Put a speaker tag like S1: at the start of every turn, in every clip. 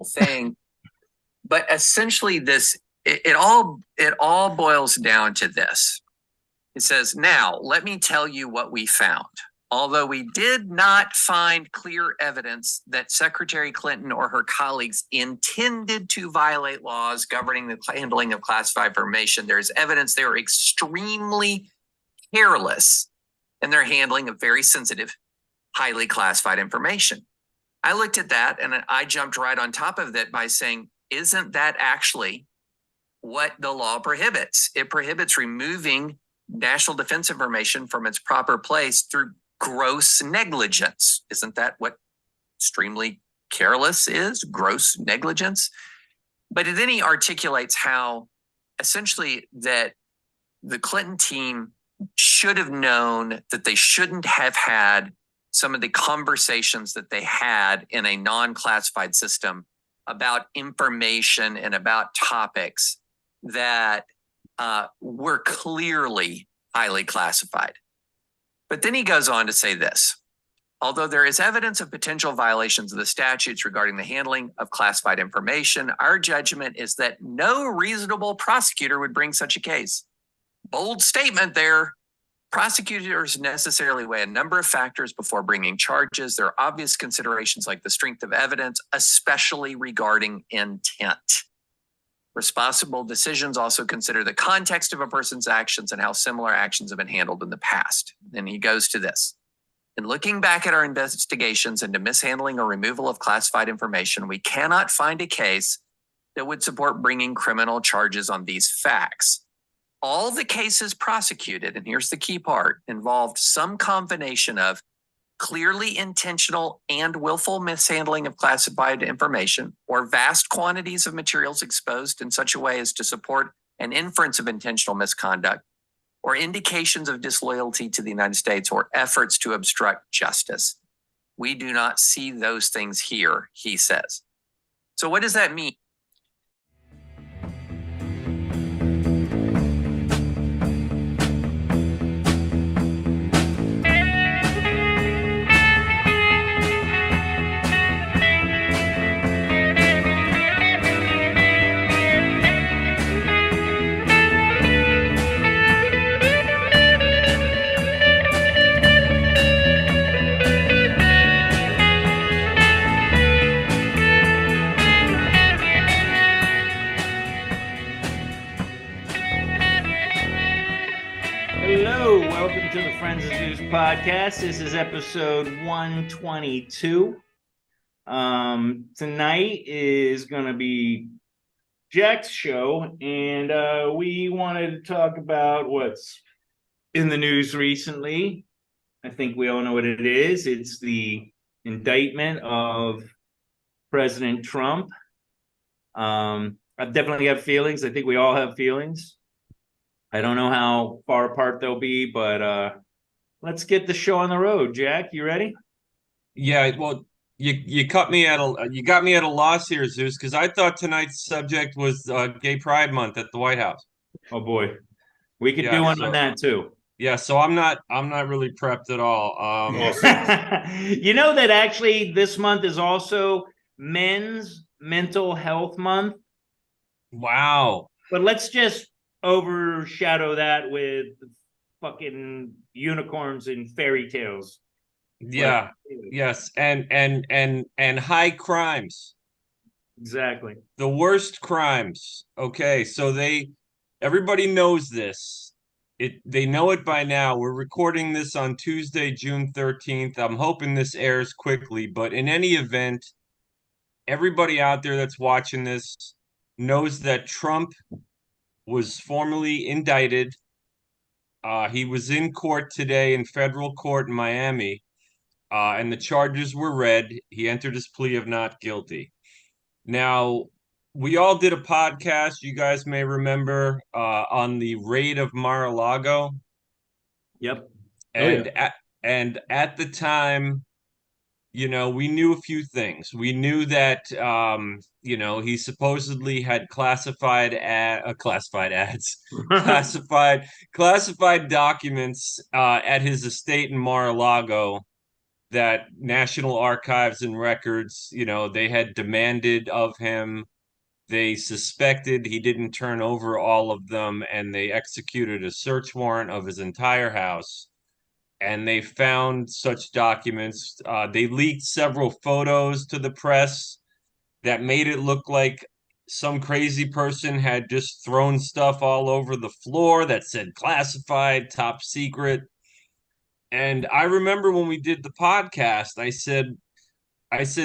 S1: thing. But essentially it all boils down to this. It says, now, let me tell you what we found. Although we did not find clear evidence that Secretary Clinton or her colleagues intended to violate laws governing the handling of classified information, there is evidence they were extremely careless in their handling of very sensitive, highly classified information. I looked at that and I jumped right on top of it by saying, isn't that actually what the law prohibits? It prohibits removing national defense information from its proper place through gross negligence. Isn't that what extremely careless is? Gross negligence. But then he articulates how essentially that the Clinton team should have known that they shouldn't have had some of the conversations that they had in a non-classified system about information and about topics that were clearly highly classified. But then he goes on to say this. Although there is evidence of potential violations of the statutes regarding the handling of classified information, our judgment is that no reasonable prosecutor would bring such a case. Bold statement there. Prosecutors necessarily weigh a number of factors before bringing charges. There are obvious considerations like the strength of evidence, especially regarding intent. Responsible decisions also consider the context of a person's actions and how similar actions have been handled in the past. Then he goes to this. In looking back at our investigations into mishandling or removal of classified information, we cannot find a case that would support bringing criminal charges on these facts. All the cases prosecuted, and here's the key part, involved some combination of clearly intentional and willful mishandling of classified information or vast quantities of materials exposed in such a way as to support an inference of intentional misconduct or indications of disloyalty to the United States or efforts to obstruct justice. We do not see those things here, he says. So what does that mean?
S2: To the Friends of Zeus podcast. This is episode 122. Tonight is going to be Jack's show, and we wanted to talk about what's in the news recently. I think we all know what it is. It's the indictment of President Trump. I definitely have feelings. I think we all have feelings. I don't know how far apart they'll be, but let's get the show on the road. Jack, you ready?
S3: Yeah, well, you got me at a loss here, Zeus, because I thought tonight's subject was Gay Pride Month at the White House.
S2: Oh boy, we could do one on that too.
S3: Yeah, so I'm not really prepped at all.
S2: You know that actually this month is also Men's Mental Health Month.
S3: Wow.
S2: But let's just overshadow that with fucking unicorns and fairy tales.
S3: Yeah. Yes. And high crimes.
S2: Exactly.
S3: The worst crimes. Okay. So everybody knows this. They know it by now. We're recording this on Tuesday, June 13th. I'm hoping this airs quickly, but in any event, everybody out there that's watching this knows that Trump was formally indicted. He was in court today in federal court in Miami, and the charges were read. He entered his plea of not guilty. Now, we all did a podcast, you guys may remember, on the raid of Mar-a-Lago.
S2: Yep.
S3: And at the time, you know, we knew a few things. We knew that, you know, he supposedly had classified ads, classified documents at his estate in Mar-a-Lago that National Archives and Records, they had demanded of him. They suspected he didn't turn over all of them, and they executed a search warrant of his entire house. And they found such documents. They leaked several photos to the press that made it look like some crazy person had just thrown stuff all over the floor that said classified, top secret. And I remember when we did the podcast, I said,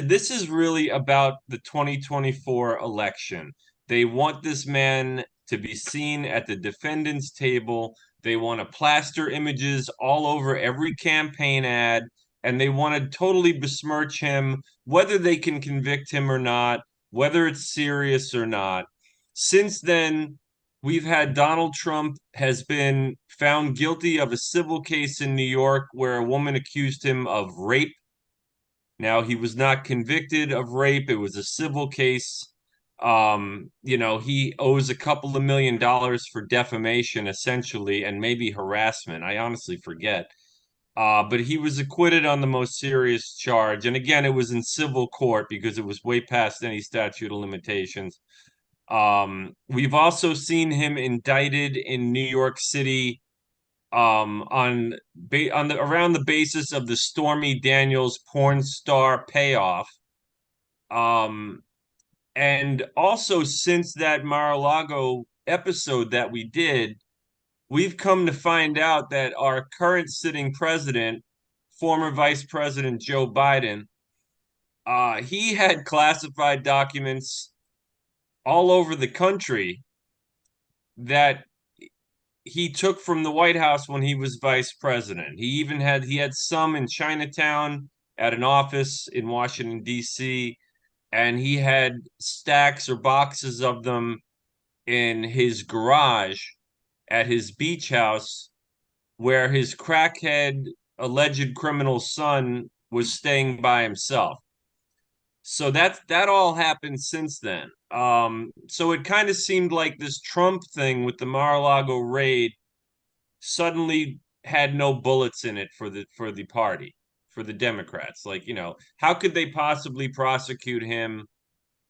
S3: this is really about the 2024 election. They want this man to be seen at the defendant's table. They want to plaster images all over every campaign ad, and they want to totally besmirch him, whether they can convict him or not, whether it's serious or not. Since then, we've had Donald Trump has been found guilty of a civil case in New York where a woman accused him of rape. Now, he was not convicted of rape. It was a civil case. He owes a couple of $1 million for defamation, essentially, and maybe harassment. I honestly forget. But he was acquitted on the most serious charge. And again, it was in civil court because it was way past any statute of limitations. We've also seen him indicted in New York City around the basis of the Stormy Daniels porn star payoff. And also since that Mar-a-Lago episode that we did, we've come to find out that our current sitting president, former Vice President Joe Biden, he had classified documents all over the country that he took from the White House when he was vice president. He had some in Chinatown at an office in Washington, D.C., and he had stacks or boxes of them in his garage at his beach house where his crackhead alleged criminal son was staying by himself. So that all happened since then. So it kind of seemed like this Trump thing with the Mar-a-Lago raid suddenly had no bullets in it for the party, for the Democrats. Like, how could they possibly prosecute him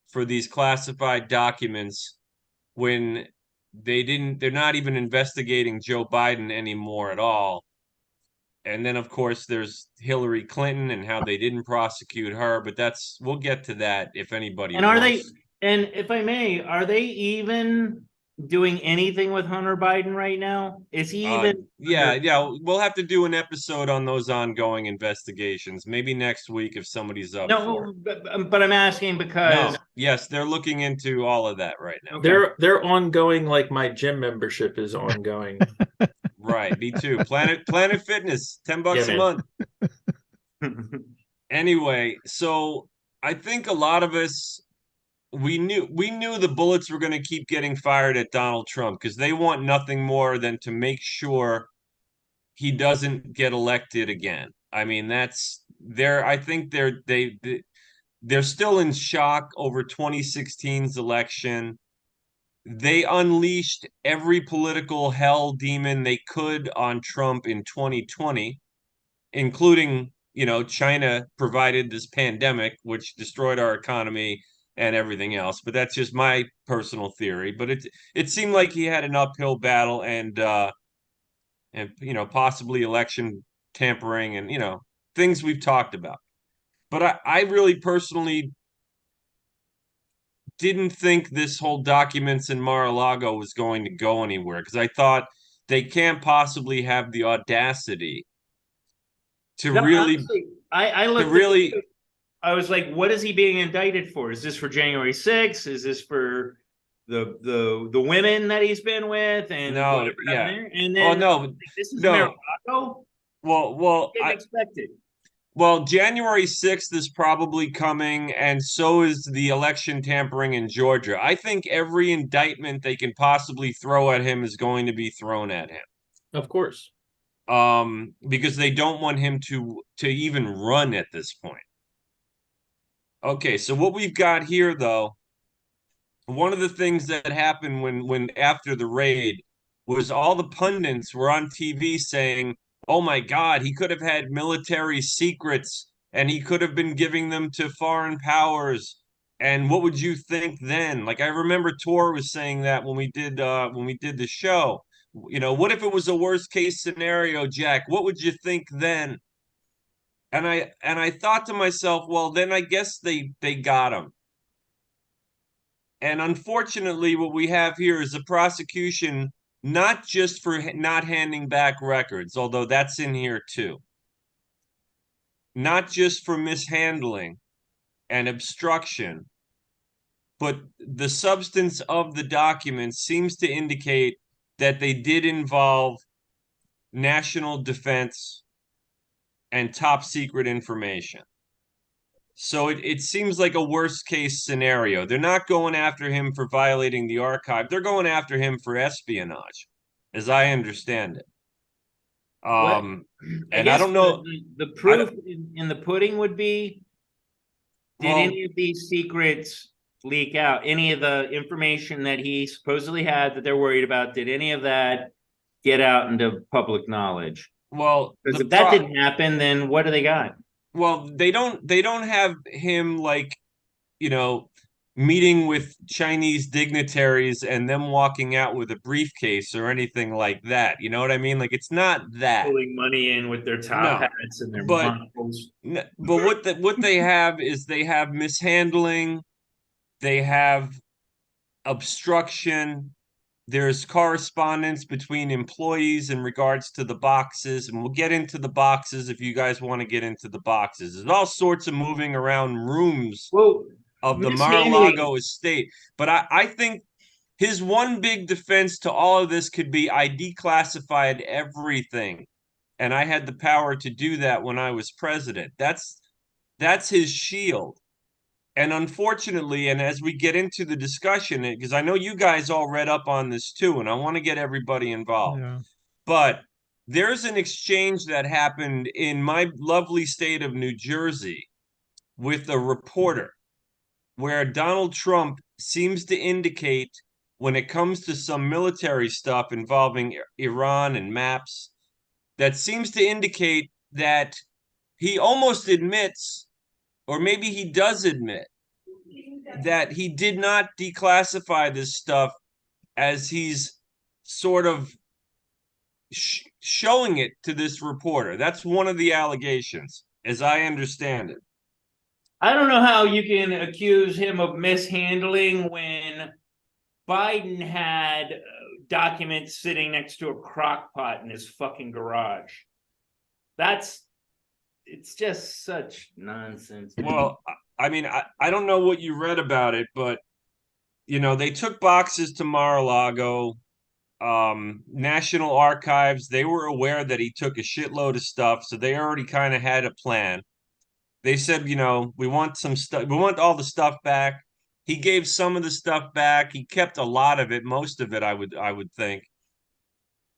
S3: for these classified documents when they're not even investigating Joe Biden anymore at all? And then, of course, there's Hillary Clinton and how they didn't prosecute her, but we'll get to that if anybody
S2: And are they,
S3: wants.
S2: and if I may, are they even doing anything with Hunter Biden right now? Is he even?
S3: Yeah, we'll have to do an episode on those ongoing investigations, maybe next week if somebody's up for
S2: No,
S3: it.
S2: but I'm asking because
S3: Yes, they're looking into all of that right now.
S2: Okay.
S4: They're ongoing like my gym membership is ongoing.
S3: Right, me too. Planet Fitness, $10
S4: Yeah,
S3: a
S4: man.
S3: month. Anyway, so I think a lot of us we knew the bullets were going to keep getting fired at Donald Trump because they want nothing more than to make sure he doesn't get elected again. I mean, I think they're still in shock over 2016's election. They unleashed every political hell demon they could on Trump in 2020, including, China provided this pandemic, which destroyed our economy and everything else. But that's just my personal theory. But it seemed like he had an uphill battle and possibly election tampering and, things we've talked about. But I really personally didn't think this whole documents in Mar-a-Lago was going to go anywhere because I thought they can't possibly have the audacity to
S2: no,
S3: really
S2: honestly, I looked I was like, what is he being indicted for? Is this for January 6th? Is this for the women that he's been with and
S3: No, yeah.
S2: And then
S3: no,
S2: this is
S3: no.
S2: Mar-a-Lago?
S3: Well,
S2: Expected.
S3: Well, January 6th is probably coming, and so is the election tampering in Georgia. I think every indictment they can possibly throw at him is going to be thrown at him.
S4: Of course.
S3: Because they don't want him to even run at this point. Okay, so what we've got here, though, one of the things that happened when after the raid was all the pundits were on TV saying, oh my God, he could have had military secrets and he could have been giving them to foreign powers. And what would you think then? Like I remember Tor was saying that when we did the show. You know, what if it was a worst case scenario, Jack? What would you think then? And I thought to myself, well, then I guess they got him. And unfortunately, what we have here is a prosecution not just for not handing back records, although that's in here too, not just for mishandling and obstruction, but the substance of the document seems to indicate that they did involve national defense and top secret information. So it seems like a worst case scenario. They're not going after him for violating the archive. They're going after him for espionage, as I understand it.
S2: What? I
S3: And I
S2: guess
S3: don't know.
S2: the proof in the pudding would be, did
S3: Well,
S2: any of these secrets leak out? Any of the information that he supposedly had that they're worried about, did any of that get out into public knowledge?
S3: well,
S2: Because if that didn't happen, then what do they got?
S3: well, they don't have him like, you know, meeting with Chinese dignitaries and them walking out with a briefcase or anything like that. You know what I mean? Like it's not that.
S2: Pulling money in with their top
S3: No,
S2: hats and their
S3: but
S2: monocles.
S3: but what they have is they have mishandling, they have obstruction. There's correspondence between employees in regards to the boxes, and we'll get into the boxes if you guys want to get into the boxes. There's all sorts of moving around rooms
S2: Well,
S3: of the
S2: mishandling.
S3: Mar-a-Lago estate. But I think his one big defense to all of this could be I declassified everything, and I had the power to do that when I was president. That's his shield. And unfortunately, and as we get into the discussion, because I know you guys all read up on this too, and I want to get everybody involved.
S5: Yeah.
S3: But there's an exchange that happened in my lovely state of New Jersey with a reporter where Donald Trump seems to indicate when it comes to some military stuff involving Iran and maps, that seems to indicate that he almost admits, or maybe he does admit, that he did not declassify this stuff as he's sort of showing it to this reporter. That's one of the allegations, as I understand it.
S2: I don't know how you can accuse him of mishandling when Biden had documents sitting next to a crock pot in his fucking garage. It's just such nonsense.
S3: Well, I mean, I don't know what you read about it, but you know, they took boxes to Mar-a-Lago, National Archives. They were aware that he took a shitload of stuff, so they already kind of had a plan. They said, you know, we want some stuff. We want all the stuff back. He gave some of the stuff back. He kept a lot of it, most of it, I would think.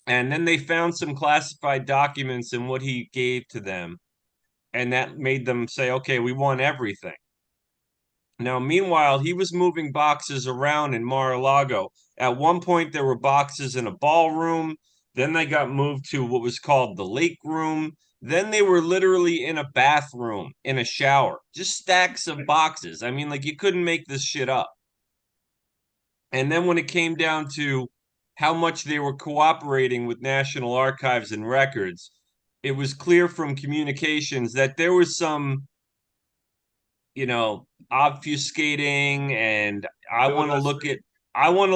S3: And then they found some classified documents in what he gave to them, and that made them say, okay, we want everything. Now, meanwhile, he was moving boxes around in Mar-a-Lago. At one point, there were boxes in a ballroom. Then they got moved to what was called the lake room. Then they were literally in a bathroom, in a shower, just stacks of boxes. I mean, like you couldn't make this shit up. And then when it came down to how much they were cooperating with National Archives and Records, it was clear from communications that there was some, you know, obfuscating, and I want to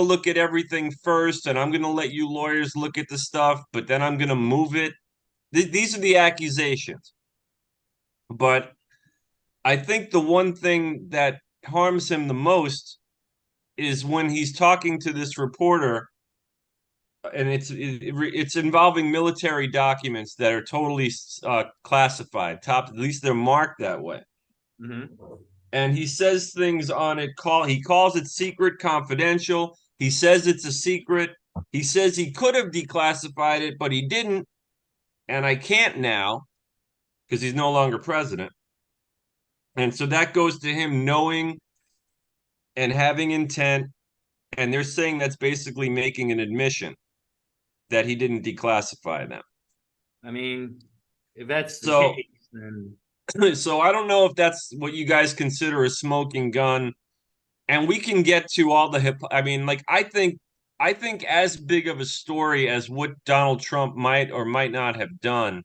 S3: look at everything first, and I'm going to let you lawyers look at the stuff, but then I'm going to move it. These are the accusations. But I think the one thing that harms him the most is when he's talking to this reporter, and it's involving military documents that are totally classified. At least they're marked that way.
S2: Mm-hmm.
S3: And he says things on it. He calls it secret, confidential. He says it's a secret. He says he could have declassified it, but he didn't. And I can't now because he's no longer president. And so that goes to him knowing and having intent. And they're saying that's basically making an admission that he didn't declassify them.
S2: I mean, if that's the
S3: So
S2: case, then
S3: So I don't know if that's what you guys consider a smoking gun. And we can get to all the hip. I mean, like I think as big of a story as what Donald Trump might or might not have done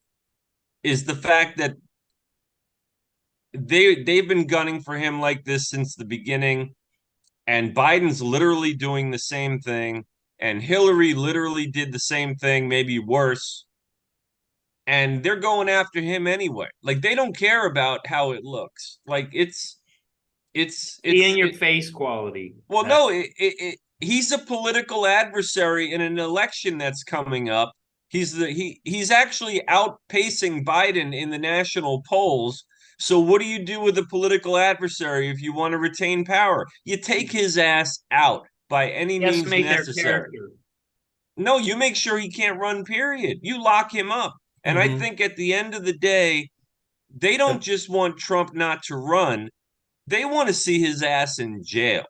S3: is the fact that they've been gunning for him like this since the beginning, and Biden's literally doing the same thing, and Hillary literally did the same thing, maybe worse, and they're going after him anyway. Like they don't care about how it looks. Like
S2: Be in your
S3: it,
S2: face quality.
S3: well, no, he's a political adversary in an election that's coming up. He's actually outpacing Biden in the national polls. So what do you do with a political adversary if you want to retain power? You take his ass out by any means
S2: Decimate their
S3: necessary.
S2: character.
S3: No, you make sure he can't run, period. You lock him up. And I think at the end of the day, they don't just want Trump not to run. They want to see his ass in jail.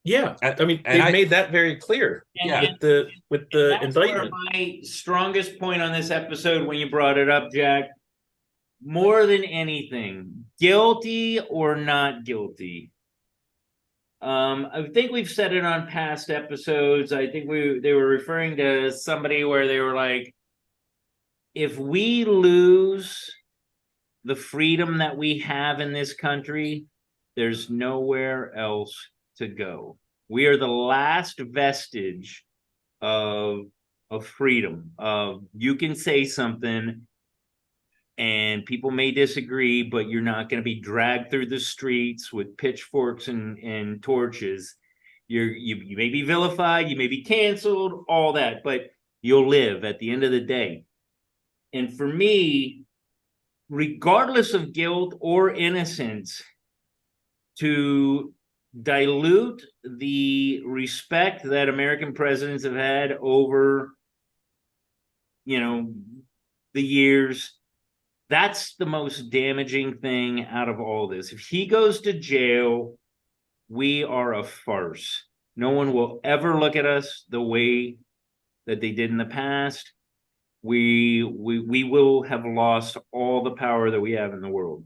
S4: Yeah, I mean,
S3: And
S4: they've made that very clear
S3: Yeah.
S4: with the
S2: That's where
S4: indictment.
S2: my strongest point on this episode, when you brought it up, Jack, more than anything, guilty or not guilty. I think we've said it on past episodes. I think they were referring to somebody where they were like, if we lose the freedom that we have in this country, there's nowhere else to go. We are the last vestige of freedom. Of you can say something and people may disagree, but you're not going to be dragged through the streets with pitchforks and torches. You may be vilified, you may be canceled, all that, but you'll live at the end of the day. And for me, regardless of guilt or innocence, to dilute the respect that American presidents have had over, the years, that's the most damaging thing out of all this. If he goes to jail, we are a farce. No one will ever look at us the way that they did in the past. We will have lost all the power that we have in the world.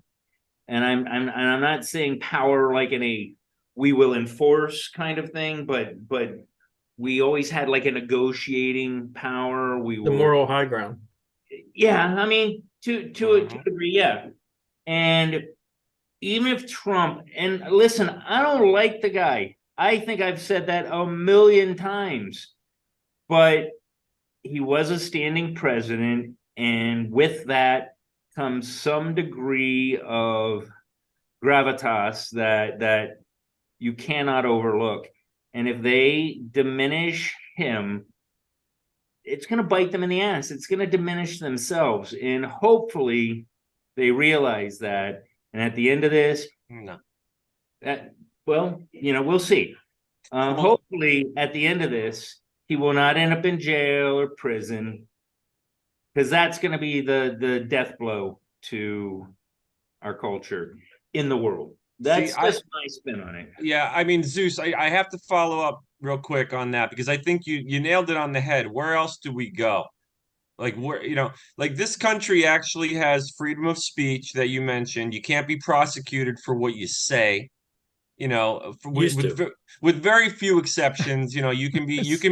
S2: And I'm not saying power like in a we will enforce kind of thing, but we always had like a negotiating power.
S4: The moral high ground.
S2: Yeah, I mean, to a degree, yeah. And even if Trump, and listen, I don't like the guy. I think I've said that a million times, but he was a standing president, and with that comes some degree of gravitas that you cannot overlook. And if they diminish him, it's going to bite them in the ass. It's going to diminish themselves. And hopefully they realize that. And at the end of this, we'll see. Hopefully at the end of this, he will not end up in jail or prison, because that's going to be the death blow to our culture in the world. That's just my spin on it.
S3: Yeah, I mean, Zeus, I have to follow up real quick on that, because I think you nailed it on the head. Where else do we go? Like like this country actually has freedom of speech that you mentioned. You can't be prosecuted for what you say. With very few exceptions, you can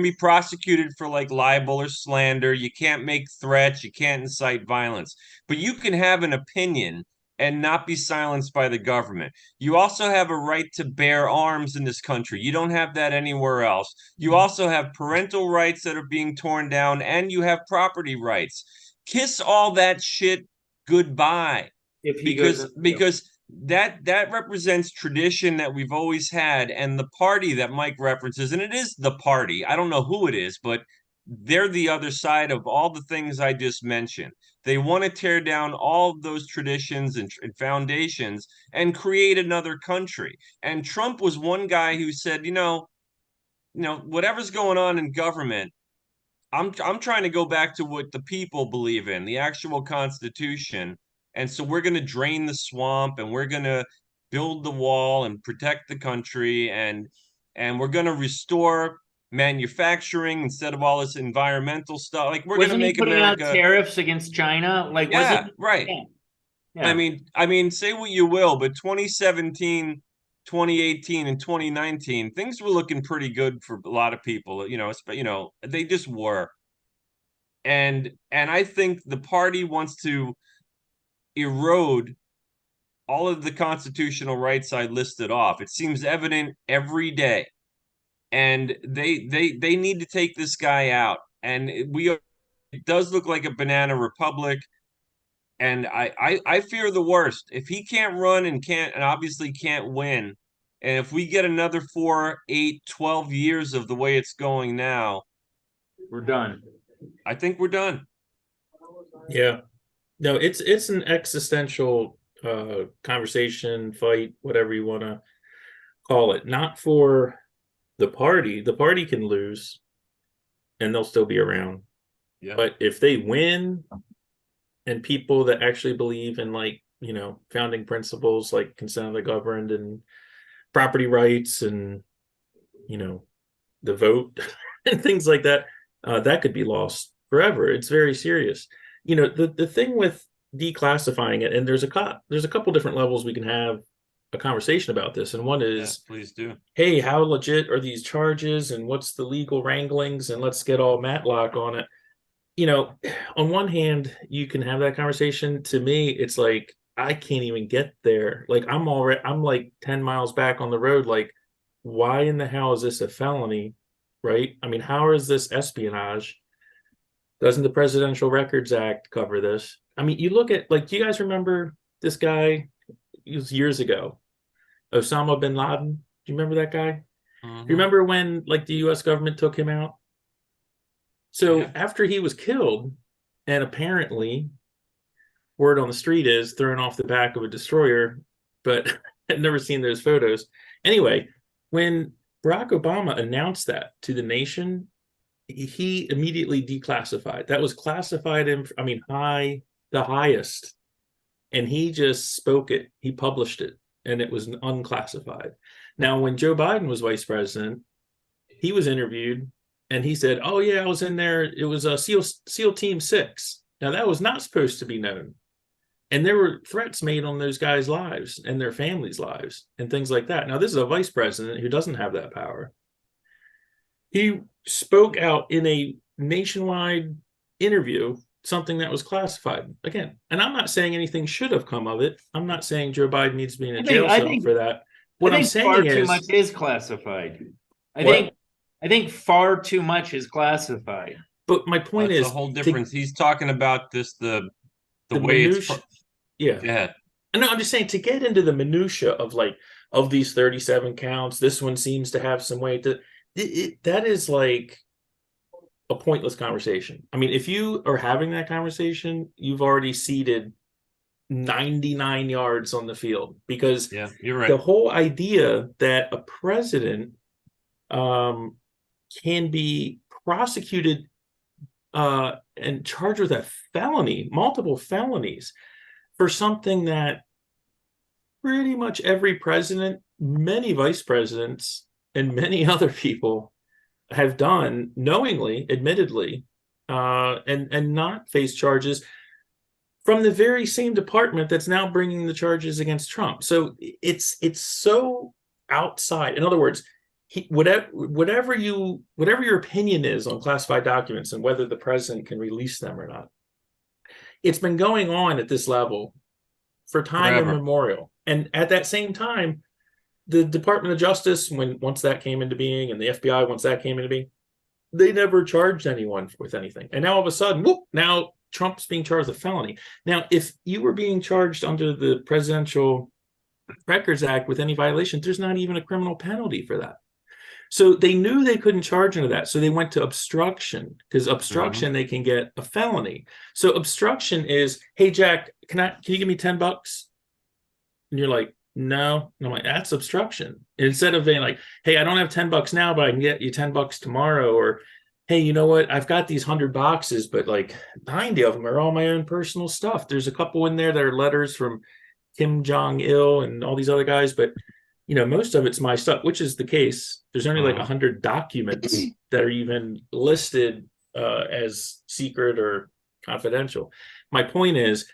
S3: be prosecuted for like libel or slander. You can't make threats, you can't incite violence, but you can have an opinion and not be silenced by the government. You also have a right to bear arms in this country. You don't have that anywhere else. You also have parental rights that are being torn down, and you have property rights. Kiss all that shit goodbye. Because that represents tradition that we've always had, and the party that Mike references, and it is the party. I don't know who it is, but they're the other side of all the things I just mentioned. They want to tear down all of those traditions and foundations and create another country. And Trump was one guy who said, whatever's going on in government, I'm trying to go back to what the people believe in, the actual Constitution. And so we're going to drain the swamp, and we're going to build the wall and protect the country, and we're going to restore manufacturing instead of all this environmental stuff. Like we're going to make
S2: putting
S3: America
S2: out tariffs against China. Like,
S3: yeah,
S2: wasn't
S3: right.
S2: Yeah. Yeah.
S3: I mean, say what you will, but 2017, 2018, and 2019, things were looking pretty good for a lot of people. They just were. And I think the party wants to erode all of the constitutional rights I listed off. It seems evident every day. And they need to take this guy out. And it does look like a banana republic. And I fear the worst. If he can't run and obviously can't win, and if we get another 4, 8, 12 years of the way it's going now,
S2: we're done.
S3: I think we're done.
S4: Yeah. No, it's an existential conversation, fight, whatever you want to call it. Not for the party. The party can lose and they'll still be around.
S3: Yeah.
S4: But if they win, and people that actually believe in, like, founding principles like consent of the governed and property rights and, the vote and things like that, that could be lost forever. It's very serious. The thing with declassifying it, and there's a couple different levels we can have a conversation about this. And one is,
S3: please do.
S4: Hey, how legit are these charges and what's the legal wranglings? And let's get all Matlock on it. On one hand, you can have that conversation. To me, it's like, I can't even get there. Like, I'm like 10 miles back on the road. Like, why in the hell is this a felony? Right? I mean, how is this espionage? Doesn't the Presidential Records Act cover this? I mean, you look at, like, do you guys remember this guy? It was years ago. Osama bin Laden. Do you remember that guy?
S3: Mm-hmm.
S4: You remember when, like, the US government took him out? So after he was killed, and apparently word on the street is thrown off the back of a destroyer, but I've never seen those photos. Anyway, when Barack Obama announced that to the nation, he immediately declassified. That was classified the highest. And he just spoke it. He published it, and it was unclassified. Now, when Joe Biden was vice president, he was interviewed. And he said, oh, yeah, I was in there. It was a SEAL Team 6. Now, that was not supposed to be known. And there were threats made on those guys' lives and their families' lives and things like that. Now, this is a vice president who doesn't have that power. He spoke out in a nationwide interview, something that was classified. Again, and I'm not saying anything should have come of it. I'm not saying Joe Biden needs to be in a jail cell for that. What I'm saying
S2: far
S4: is,
S2: too much is classified. I think far too much is classified.
S4: But my point
S3: That's
S4: is
S3: the whole difference. He's talking about this the way
S4: minutia,
S3: it's.
S4: Yeah. No, I'm just saying, to get into the minutia of, like, of these 37 counts, this one seems to have some weight. That is like a pointless conversation. I mean, if you are having that conversation, you've already ceded 99 yards on the field, because
S3: you're right.
S4: The whole idea that a president can be prosecuted and charged with a felony, multiple felonies, for something that pretty much every president, many vice presidents, and many other people have done knowingly, admittedly, and not face charges from the very same department that's now bringing the charges against Trump. So it's so outside. In other words, whatever your opinion is on classified documents and whether the president can release them or not, it's been going on at this level for time immemorial. And at that same time, the Department of Justice, once that came into being, and the FBI, once that came into being, they never charged anyone with anything. And now all of a sudden, now Trump's being charged with a felony. Now, if you were being charged under the Presidential Records Act with any violation, there's not even a criminal penalty for that. So they knew they couldn't charge into that. So they went to obstruction, because obstruction, they can get a felony. So obstruction is, hey, Jack, can you give me $10? And you're like, no. And I'm like, that's obstruction. Instead of being like, hey, I don't have $10 now, but I can get you $10 tomorrow. Or, hey, you know what? I've got these 100 boxes, but like 90 of them are all my own personal stuff. There's a couple in there that are letters from Kim Jong-il and all these other guys, but most of it's my stuff, which is the case. There's only like 100 documents that are even listed as secret or confidential. My point is,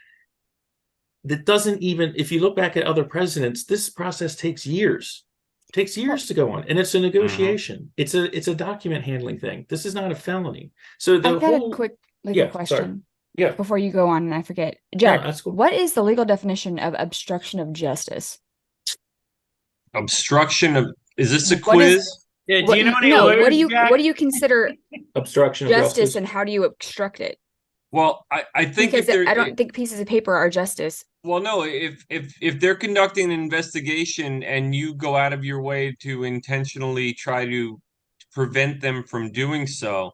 S4: that doesn't even, if you look back at other presidents, this process takes years. It takes years to go on, and it's a negotiation. It's a document handling thing. This is not a felony. So the
S5: I've got a
S4: whole
S5: quick legal
S4: yeah, sorry.
S5: question
S4: Yeah,
S5: before you go on and I forget.
S4: no,
S5: Jack,
S4: that's cool.
S5: what is the legal definition of obstruction of justice?
S3: Obstruction of, is this a
S5: What is-
S3: quiz?
S2: Yeah, do
S5: What,
S2: you know any
S5: no,
S2: lawyers,
S5: what do you
S2: Jack?
S5: what do you consider
S4: Obstruction of
S5: justice
S4: justice.
S5: and how do you obstruct it?
S3: Well, I think
S5: Because
S3: if they're,
S5: I don't think pieces of paper are justice.
S3: well, no, if they're conducting an investigation and you go out of your way to intentionally try to prevent them from doing so,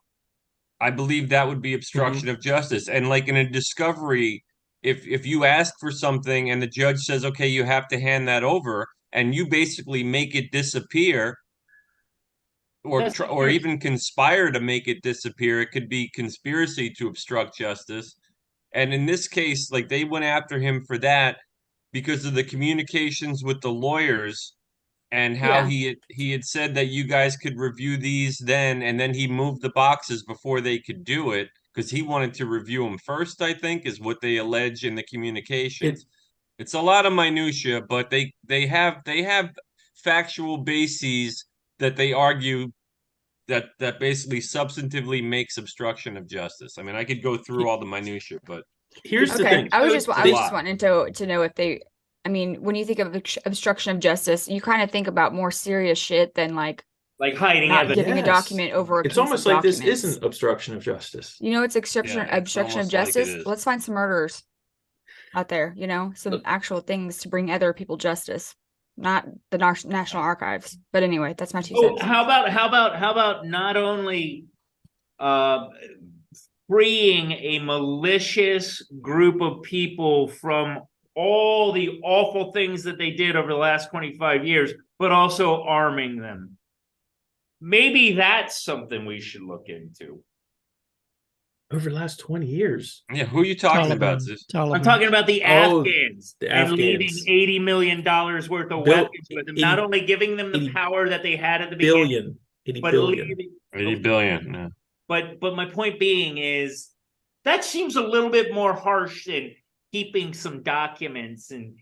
S3: I believe that would be obstruction of justice. And like in a discovery, if you ask for something and the judge says, okay, you have to hand that over, and you basically make it disappear, or even conspire to make it disappear, it could be conspiracy to obstruct justice. And in this case, like they went after him for that because of the communications with the lawyers and how
S5: Yeah.
S3: he had said that you guys could review these then, and then he moved the boxes before they could do it because he wanted to review them first, I think, is what they allege in the communications. It's a lot of minutia, but they have factual bases that they argue that basically substantively makes obstruction of justice. I mean, I could go through all the minutia, but
S4: Here's the
S5: Okay,
S4: thing.
S5: I was
S2: So
S5: just
S3: it's a lot.
S5: wanting to know if they. I mean, when you think of obstruction of justice, you kind of think about more serious shit than like
S2: Like hiding
S5: not
S2: evidence.
S5: giving a
S4: Yes.
S5: document over a
S4: It's
S5: case
S4: almost
S5: of
S4: like this
S5: documents.
S4: isn't obstruction of justice.
S5: You know, it's obstruction
S3: Yeah, it's
S5: obstruction of
S3: almost like it
S5: justice.
S3: is.
S5: Let's find some murderers out there. You know, some
S4: Look.
S5: actual things to bring other people justice, not the National Archives. But anyway, that's my 2
S2: Oh,
S5: cents.
S2: how about not only uh freeing a malicious group of people from all the awful things that they did over the last 25 years, but also arming them. Maybe that's something we should look into.
S4: Over the last 20 years.
S3: yeah, who are you talking about? Zeus?
S2: I'm talking about the
S4: Oh,
S2: Afghans
S4: the
S2: and leaving
S4: Afghans.
S2: $80 million worth of
S4: Bill-
S2: weapons with them, not
S4: 80
S2: only giving them the
S4: 80
S2: power that they had at the beginning,
S4: Billion. 80
S2: but
S4: billion.
S2: leaving.
S3: 80 billion. Yeah.
S2: But my point being is that seems a little bit more harsh than keeping some documents and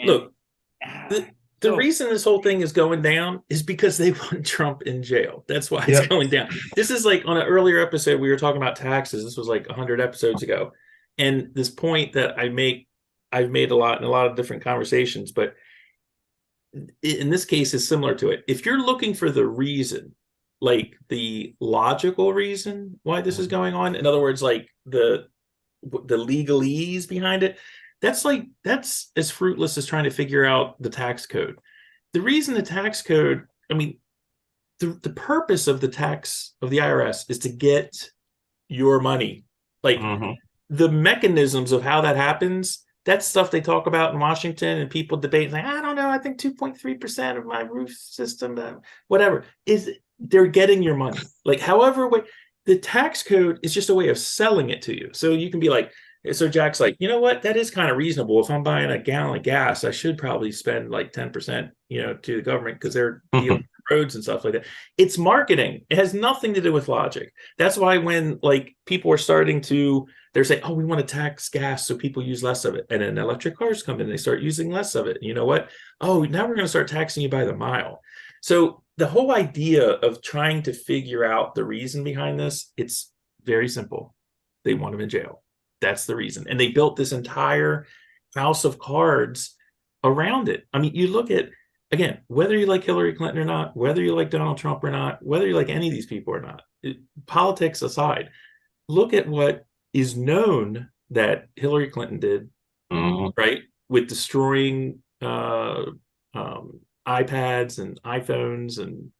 S4: Look, The
S2: so-
S4: reason this whole thing is going down is because they want Trump in jail. That's why it's
S3: Yep.
S4: going down. This is like on an earlier episode, we were talking about taxes. This was like 100 episodes ago. And this point that I've made a lot in a lot of different conversations, but in this case is similar to it. If you're looking for the reason, like the logical reason why this is going on, in other words, like the legalese behind it, that's as fruitless as trying to figure out the tax code. The reason the tax code, I mean, the purpose of the tax of the IRS is to get your money. Like
S3: Mhm.
S4: the mechanisms of how that happens, that's stuff they talk about in Washington and people debate like, I don't know, I think 2.3% of my roof system, whatever, is they're getting your money. Like however way, the tax code is just a way of selling it to you. So you can be like, so Jack's like, you know what, that is kind of reasonable. If I'm buying a gallon of gas, I should probably spend like 10%, to the government because they're dealing with roads and stuff like that. It's marketing. It has nothing to do with logic. That's why when like people are starting to, they're saying, oh, we want to tax gas so people use less of it. And then electric cars come in, they start using less of it. And you know what? Oh, now we're going to start taxing you by the mile. So the whole idea of trying to figure out the reason behind this, it's very simple. They want him in jail. That's the reason. And they built this entire house of cards around it. I mean, you look at, again, whether you like Hillary Clinton or not, whether you like Donald Trump or not, whether you like any of these people or not, politics aside, look at what is known that Hillary Clinton did, right? With destroying iPads and iPhones and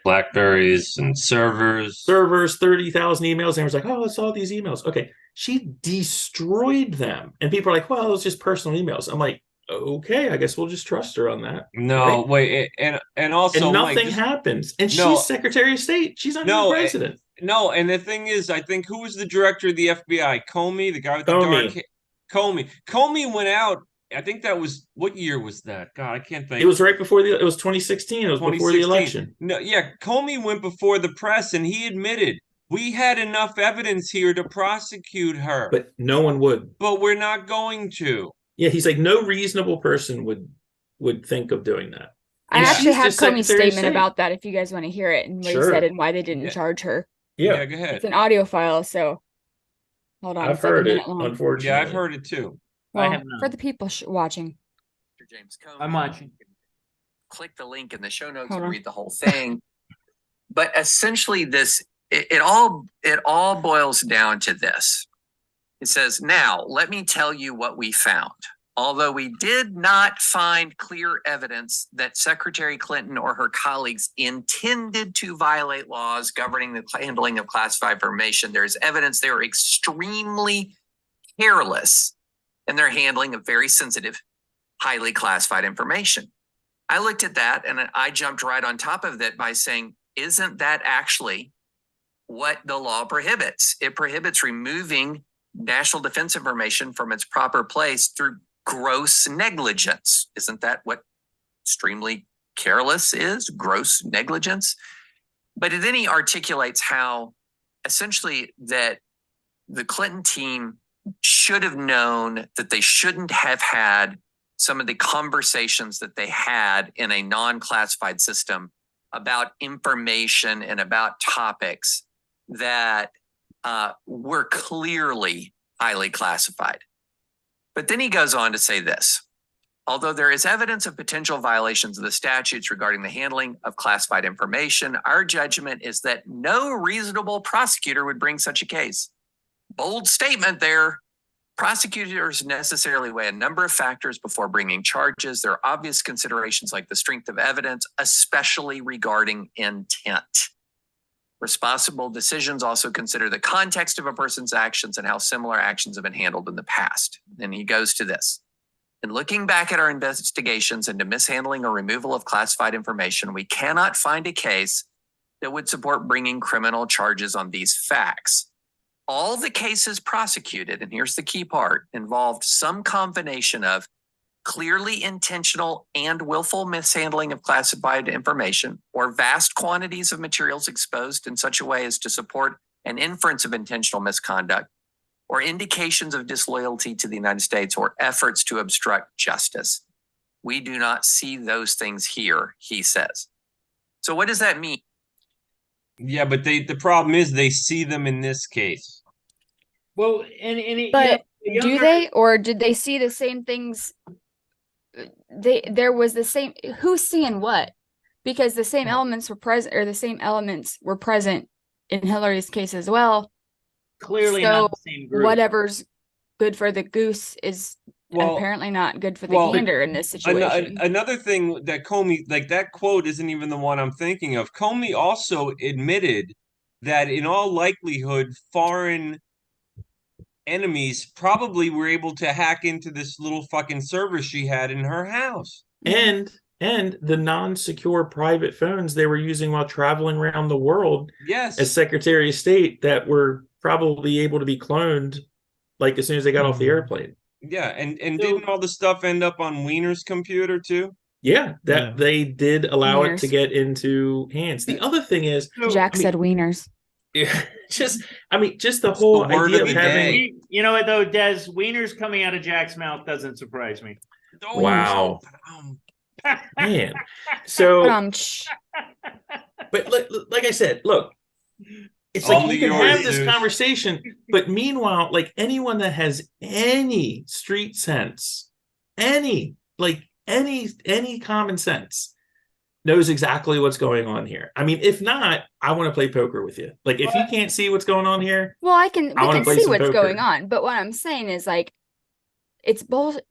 S3: Blackberries and servers.
S4: 30,000 emails. And everyone's like, oh, it's all these emails. Okay. She destroyed them. And people are like, well, it's just personal emails. I'm like, okay, I guess we'll just trust her on that.
S3: No,
S4: right?
S3: wait, and also
S4: And
S3: Mike,
S4: nothing happens. And
S3: No.
S4: she's Secretary of State. She's under
S3: No,
S4: the president.
S3: No, and the thing is, I think who was the director of the FBI? Comey, the guy with the
S4: Comey.
S3: dark hair. Comey went out. I think that was, what year was that? God, I can't think.
S4: It was right before it was 2016. It was before the
S3: 2016.
S4: election.
S3: No, yeah, Comey went before the press and he admitted we had enough evidence here to prosecute her,
S4: But no one would.
S3: but we're not going to.
S4: Yeah, he's like, no reasonable person would think of doing that.
S5: I
S4: And
S5: actually
S4: she's
S5: have
S4: just
S5: Comey's
S4: Secretary of
S5: statement
S4: State.
S5: about that if you guys want to hear it and what he
S4: Sure.
S5: said and why they didn't
S3: Yeah.
S5: charge her.
S3: Yeah,
S4: Yeah,
S3: go
S5: It's
S3: ahead.
S5: an audio file, so hold on.
S4: I've
S5: It's like a
S4: heard it,
S5: minute long.
S4: unfortunately.
S3: Yeah, I've heard it too.
S2: I
S5: Well,
S2: have
S5: for
S2: not.
S5: the people watching.
S1: James Comey.
S2: I'm watching.
S1: Click the link in the show notes
S5: Hold
S1: and
S5: on.
S1: read the whole thing. But essentially, it all boils down to this. It says, now let me tell you what we found. Although we did not find clear evidence that Secretary Clinton or her colleagues intended to violate laws governing the handling of classified information, there is evidence they were extremely careless in their handling of very sensitive, highly classified information. I looked at that and I jumped right on top of it by saying, isn't that actually what the law prohibits? It prohibits removing national defense information from its proper place through gross negligence. Isn't that what extremely careless is? Gross negligence. But then he articulates how essentially that the Clinton team should have known that they shouldn't have had some of the conversations that they had in a non-classified system about information and about topics that were clearly highly classified. But then he goes on to say this. Although there is evidence of potential violations of the statutes regarding the handling of classified information, our judgment is that no reasonable prosecutor would bring such a case. Bold statement there. Prosecutors necessarily weigh a number of factors before bringing charges. There are obvious considerations like the strength of evidence, especially regarding intent. Responsible decisions also consider the context of a person's actions and how similar actions have been handled in the past. Then he goes to this. In looking back at our investigations into mishandling or removal of classified information, we cannot find a case that would support bringing criminal charges on these facts. All the cases prosecuted, and here's the key part, involved some combination of clearly intentional and willful mishandling of classified information or vast quantities of materials exposed in such a way as to support an inference of intentional misconduct or indications of disloyalty to the United States or efforts to obstruct justice. We do not see those things here, he says. So what does that mean?
S3: Yeah, but the problem is they see them in this case.
S2: Well, and
S5: But
S2: you know,
S5: do they, or did they see the same things? There was the same, who's seeing what? Because the same elements were present, or the same elements were present in Hillary's case as well.
S2: clearly
S5: So
S2: not the same group.
S5: whatever's good for the goose is
S3: Well,
S5: apparently not good for the
S3: well,
S5: gander in this situation.
S3: Another thing that Comey, like that quote isn't even the one I'm thinking of. Comey also admitted that in all likelihood, foreign enemies probably were able to hack into this little fucking server she had in her house.
S4: And the non-secure private phones they were using while traveling around the world
S3: Yes.
S4: as Secretary of State that were probably able to be cloned like as soon as they got off the airplane.
S3: Yeah, and
S2: So-
S3: didn't all the stuff end up on Wiener's computer too?
S4: Yeah, that they did allow it to
S5: Wieners.
S4: get into hands. The other thing is,
S2: So-
S5: Jack
S4: I mean-
S5: said wieners.
S4: yeah, just the
S3: It's
S4: whole
S3: the word
S4: idea
S3: of
S4: of
S3: the
S4: having
S3: day.
S2: You know what though, Des? Wieners coming out of Jack's mouth doesn't surprise me.
S4: Wow.
S3: Um,
S4: man. So,
S5: Tch.
S4: but like I said, look, it's
S3: Only
S4: like you can
S3: yours,
S4: have this
S3: Zeus.
S4: conversation, but meanwhile, like anyone that has any street sense, any common sense knows exactly what's going on here. I mean, if not, I want to play poker with you. Like if you can't see what's going on here,
S5: Well, we
S4: wanna
S5: can
S4: play
S5: see
S4: some
S5: what's
S4: poker.
S5: going on, but what I'm saying is like it's bullshit.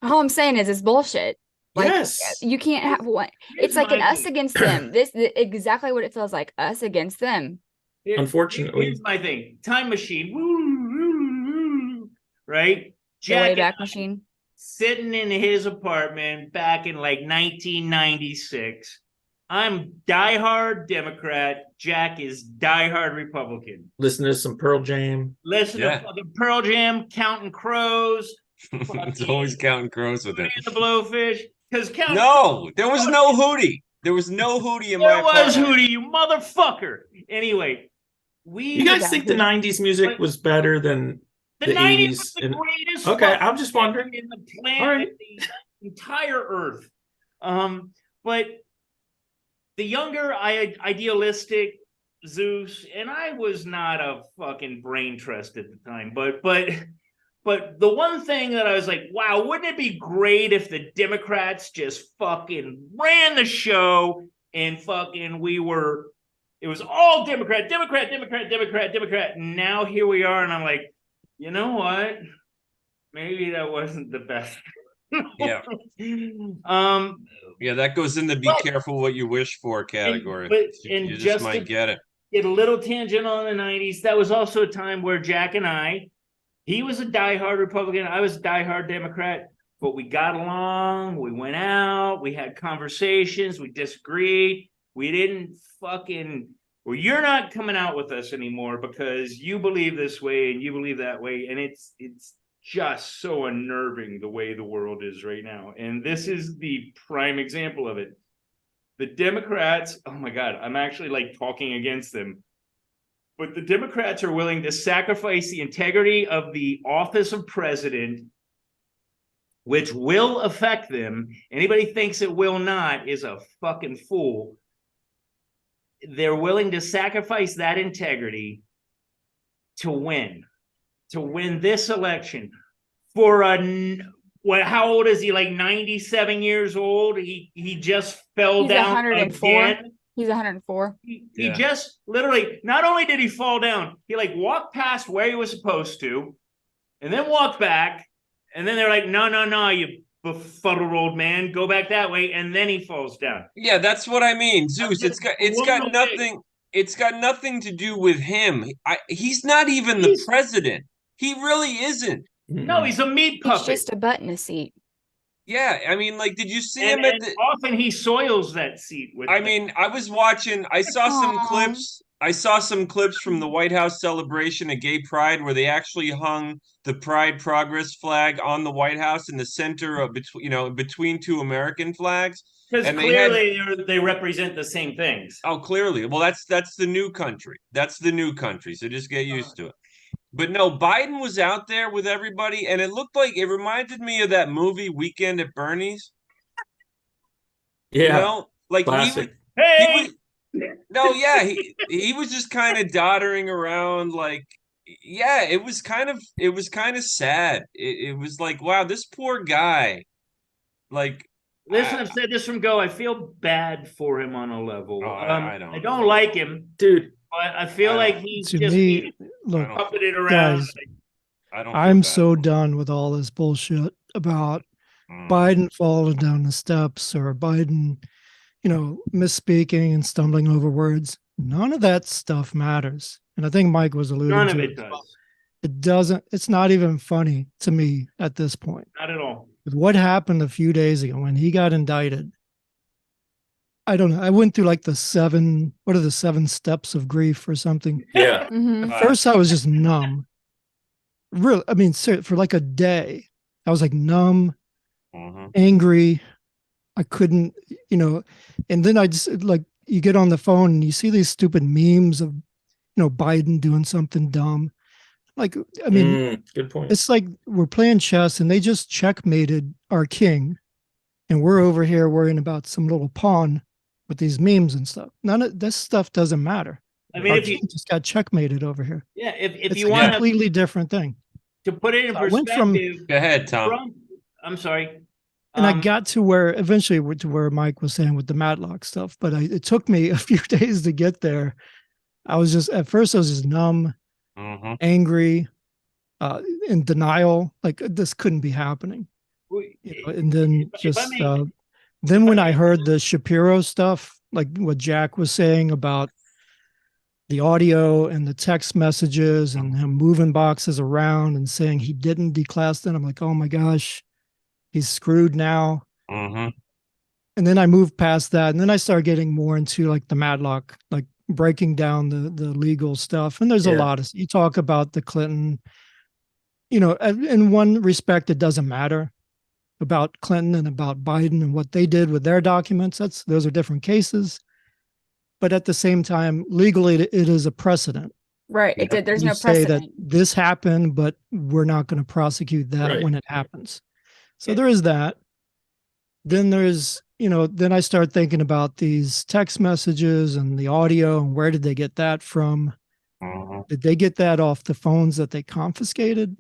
S5: All I'm saying is it's bullshit. Like
S4: yes.
S5: you can't have one.
S2: Here's
S5: It's like an
S2: my
S5: us
S2: thing.
S5: against them. This exactly what it feels like. Us against them.
S4: Unfortunately.
S2: Here's my thing. Time machine. Woo, right?
S5: The
S2: Jack
S5: Wayback
S2: and I
S5: Machine.
S2: sitting in his apartment back in like 1996. I'm diehard Democrat. Jack is diehard Republican.
S4: Listen to some Pearl Jam.
S2: Listen
S3: Yeah.
S2: to fucking Pearl Jam, Counting Crows,
S3: it's always counting crows with it.
S2: the Blowfish. Because Counting
S3: No, there was no Hootie. There was no Hootie in my
S2: There was
S3: apartment.
S2: Hootie, you motherfucker. Anyway, we
S4: You guys
S5: Yeah.
S4: think the 90s music was better than
S2: The
S4: The
S2: 90s
S4: 80s
S2: was the
S4: and-
S2: greatest.
S4: Okay,
S2: fucking
S4: I'm just wondering.
S2: decade in the
S4: All
S2: planet,
S4: right.
S2: the entire Earth. But the younger, idealistic Zeus, and I was not a fucking brain trust at the time, but the one thing that I was like, wow, wouldn't it be great if the Democrats just fucking ran the show and fucking it was all Democrat, Democrat, Democrat, Democrat, Democrat. And now here we are, and I'm like, you know what? Maybe that wasn't the best.
S3: Yeah. Yeah, that goes in the be careful what you wish for category.
S2: And
S3: You just
S2: just
S3: might
S2: to
S3: get it.
S2: get a little tangent on the 90s, that was also a time where Jack and I, he was a diehard Republican, I was a diehard Democrat, but we got along, we went out, we had conversations, we disagreed, we didn't fucking, well, you're not coming out with us anymore because you believe this way and you believe that way, and it's just so unnerving the way the world is right now. And this is the prime example of it. The Democrats, oh my God, I'm actually like talking against them. But the Democrats are willing to sacrifice the integrity of the office of president, which will affect them. Anybody thinks it will not is a fucking fool. They're willing to sacrifice that integrity to win this election for how old is he? Like 97 years old. He just fell
S5: He's
S2: down
S5: 104.
S2: again.
S5: He's 104.
S2: He just literally, not only did he fall down, he like walked past where he was supposed to, and then walked back, and then they're like, no, you befuddled old man, go back that way, and then he falls down.
S3: Yeah, that's what I mean. Zeus, it's got nothing to do with him. He's not even the president. He really isn't.
S2: No, he's a meat
S5: He's
S2: puppet.
S5: just a butt in a seat.
S3: Yeah, I mean, like, did you see him
S2: And often he soils that seat with.
S3: I mean, I was watching. I saw some clips. I saw some clips from the White House celebration of Gay Pride, where they actually hung the Pride Progress flag on the White House in the center of between two American flags.
S2: Because clearly they represent the same things.
S3: Oh, clearly. Well, that's the new country. That's the new country. So just get used to it. But no, Biden was out there with everybody, and it reminded me of that movie Weekend at Bernie's.
S4: Yeah,
S3: like
S4: classic.
S3: he was just kind of doddering around, like, yeah, it was kind of sad. It was like, wow, this poor guy. Like,
S2: listen, I've said this from go. I feel bad for him on a level.
S3: I
S2: don't like him,
S4: dude.
S2: But I feel like he's
S6: to
S2: just
S6: me, look,
S2: puppeted around.
S6: guys, I'm so done with all this bullshit about Biden falling down the steps or Biden, misspeaking and stumbling over words. None of that stuff matters. And I think Mike was alluding
S2: None
S6: to
S2: of
S6: it.
S2: it does.
S6: It doesn't, it's not even funny to me at this point.
S2: Not at all.
S6: With what happened a few days ago when he got indicted, I don't know. I went through like the 7 steps of grief or something.
S4: Yeah.
S5: Mhm.
S6: At first I was just numb. Really, I mean, for like a day, I was like numb, angry. I couldn't, and then I just like, you get on the phone and you see these stupid memes of, Biden doing something dumb. Like, I mean,
S4: good point.
S6: It's like we're playing chess and they just checkmated our king, and we're over here worrying about some little pawn with these memes and stuff. None of this stuff doesn't matter.
S2: I mean,
S6: our
S2: if you
S6: king just got checkmated over here.
S2: if
S6: It's
S2: you
S6: a
S2: want
S6: completely different thing.
S2: to put it in
S6: I went from-
S2: perspective,
S3: Go ahead, Tom.
S2: Trump, I'm sorry.
S6: And I got to where Mike was saying with the Matlock stuff, but it took me a few days to get there. At first I was just numb, angry, in denial, like this couldn't be happening. And then then when I heard the Shapiro stuff, like what Jack was saying about the audio and the text messages and him moving boxes around and saying he didn't declass them, I'm like, oh my gosh, he's screwed now. And then I moved past that, and then I started getting more into like the Matlock, like breaking down the legal stuff. And there's a lot of, you talk about the Clinton, in one respect, it doesn't matter about Clinton and about Biden and what they did with their documents. Those are different cases. But at the same time, legally, it is a precedent.
S5: Right. It did. There's
S6: You
S5: no
S6: say that
S5: precedent.
S6: this happened, but we're not going to prosecute that
S4: Right.
S6: when it happens. So
S2: Yeah.
S6: there is that. Then there's, then I start thinking about these text messages and the audio and where did they get that from? Did they get that off the phones that they confiscated?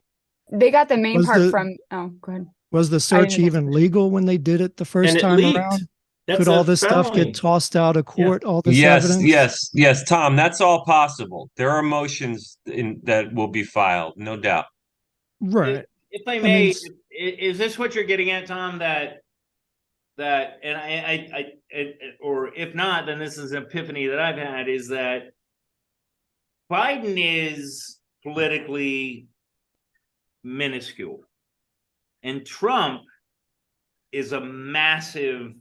S5: They got the main
S6: Was
S5: part
S6: the
S5: from. Oh, go ahead.
S6: was the
S5: I
S6: search
S5: didn't answer
S6: even
S5: the
S6: legal when they did it the first
S4: And it
S6: time
S4: leaked.
S6: around?
S4: That's
S6: Could
S4: a
S6: all this stuff
S4: felony.
S6: get tossed out of
S4: Yeah.
S6: court? All this
S3: Yes,
S6: evidence?
S3: yes, Tom, that's all possible. There are motions that will be filed, no doubt.
S6: Right.
S2: If I
S6: I
S2: may,
S6: mean,
S2: is this what you're getting at, Tom? That and or if not, then this is an epiphany that I've had, is that Biden is politically minuscule, and Trump is a massive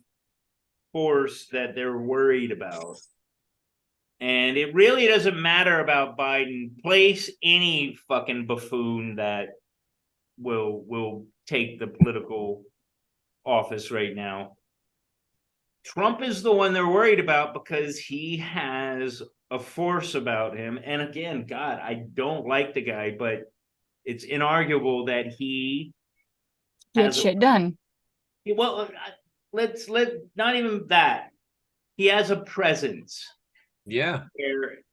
S2: force that they're worried about. And it really doesn't matter about Biden. Place any fucking buffoon that will take the political office right now. Trump is the one they're worried about because he has a force about him. And again, God, I don't like the guy, but it's inarguable that he
S5: Get
S2: has
S5: shit done.
S2: well, let's not even that. He has a presence.
S3: Yeah.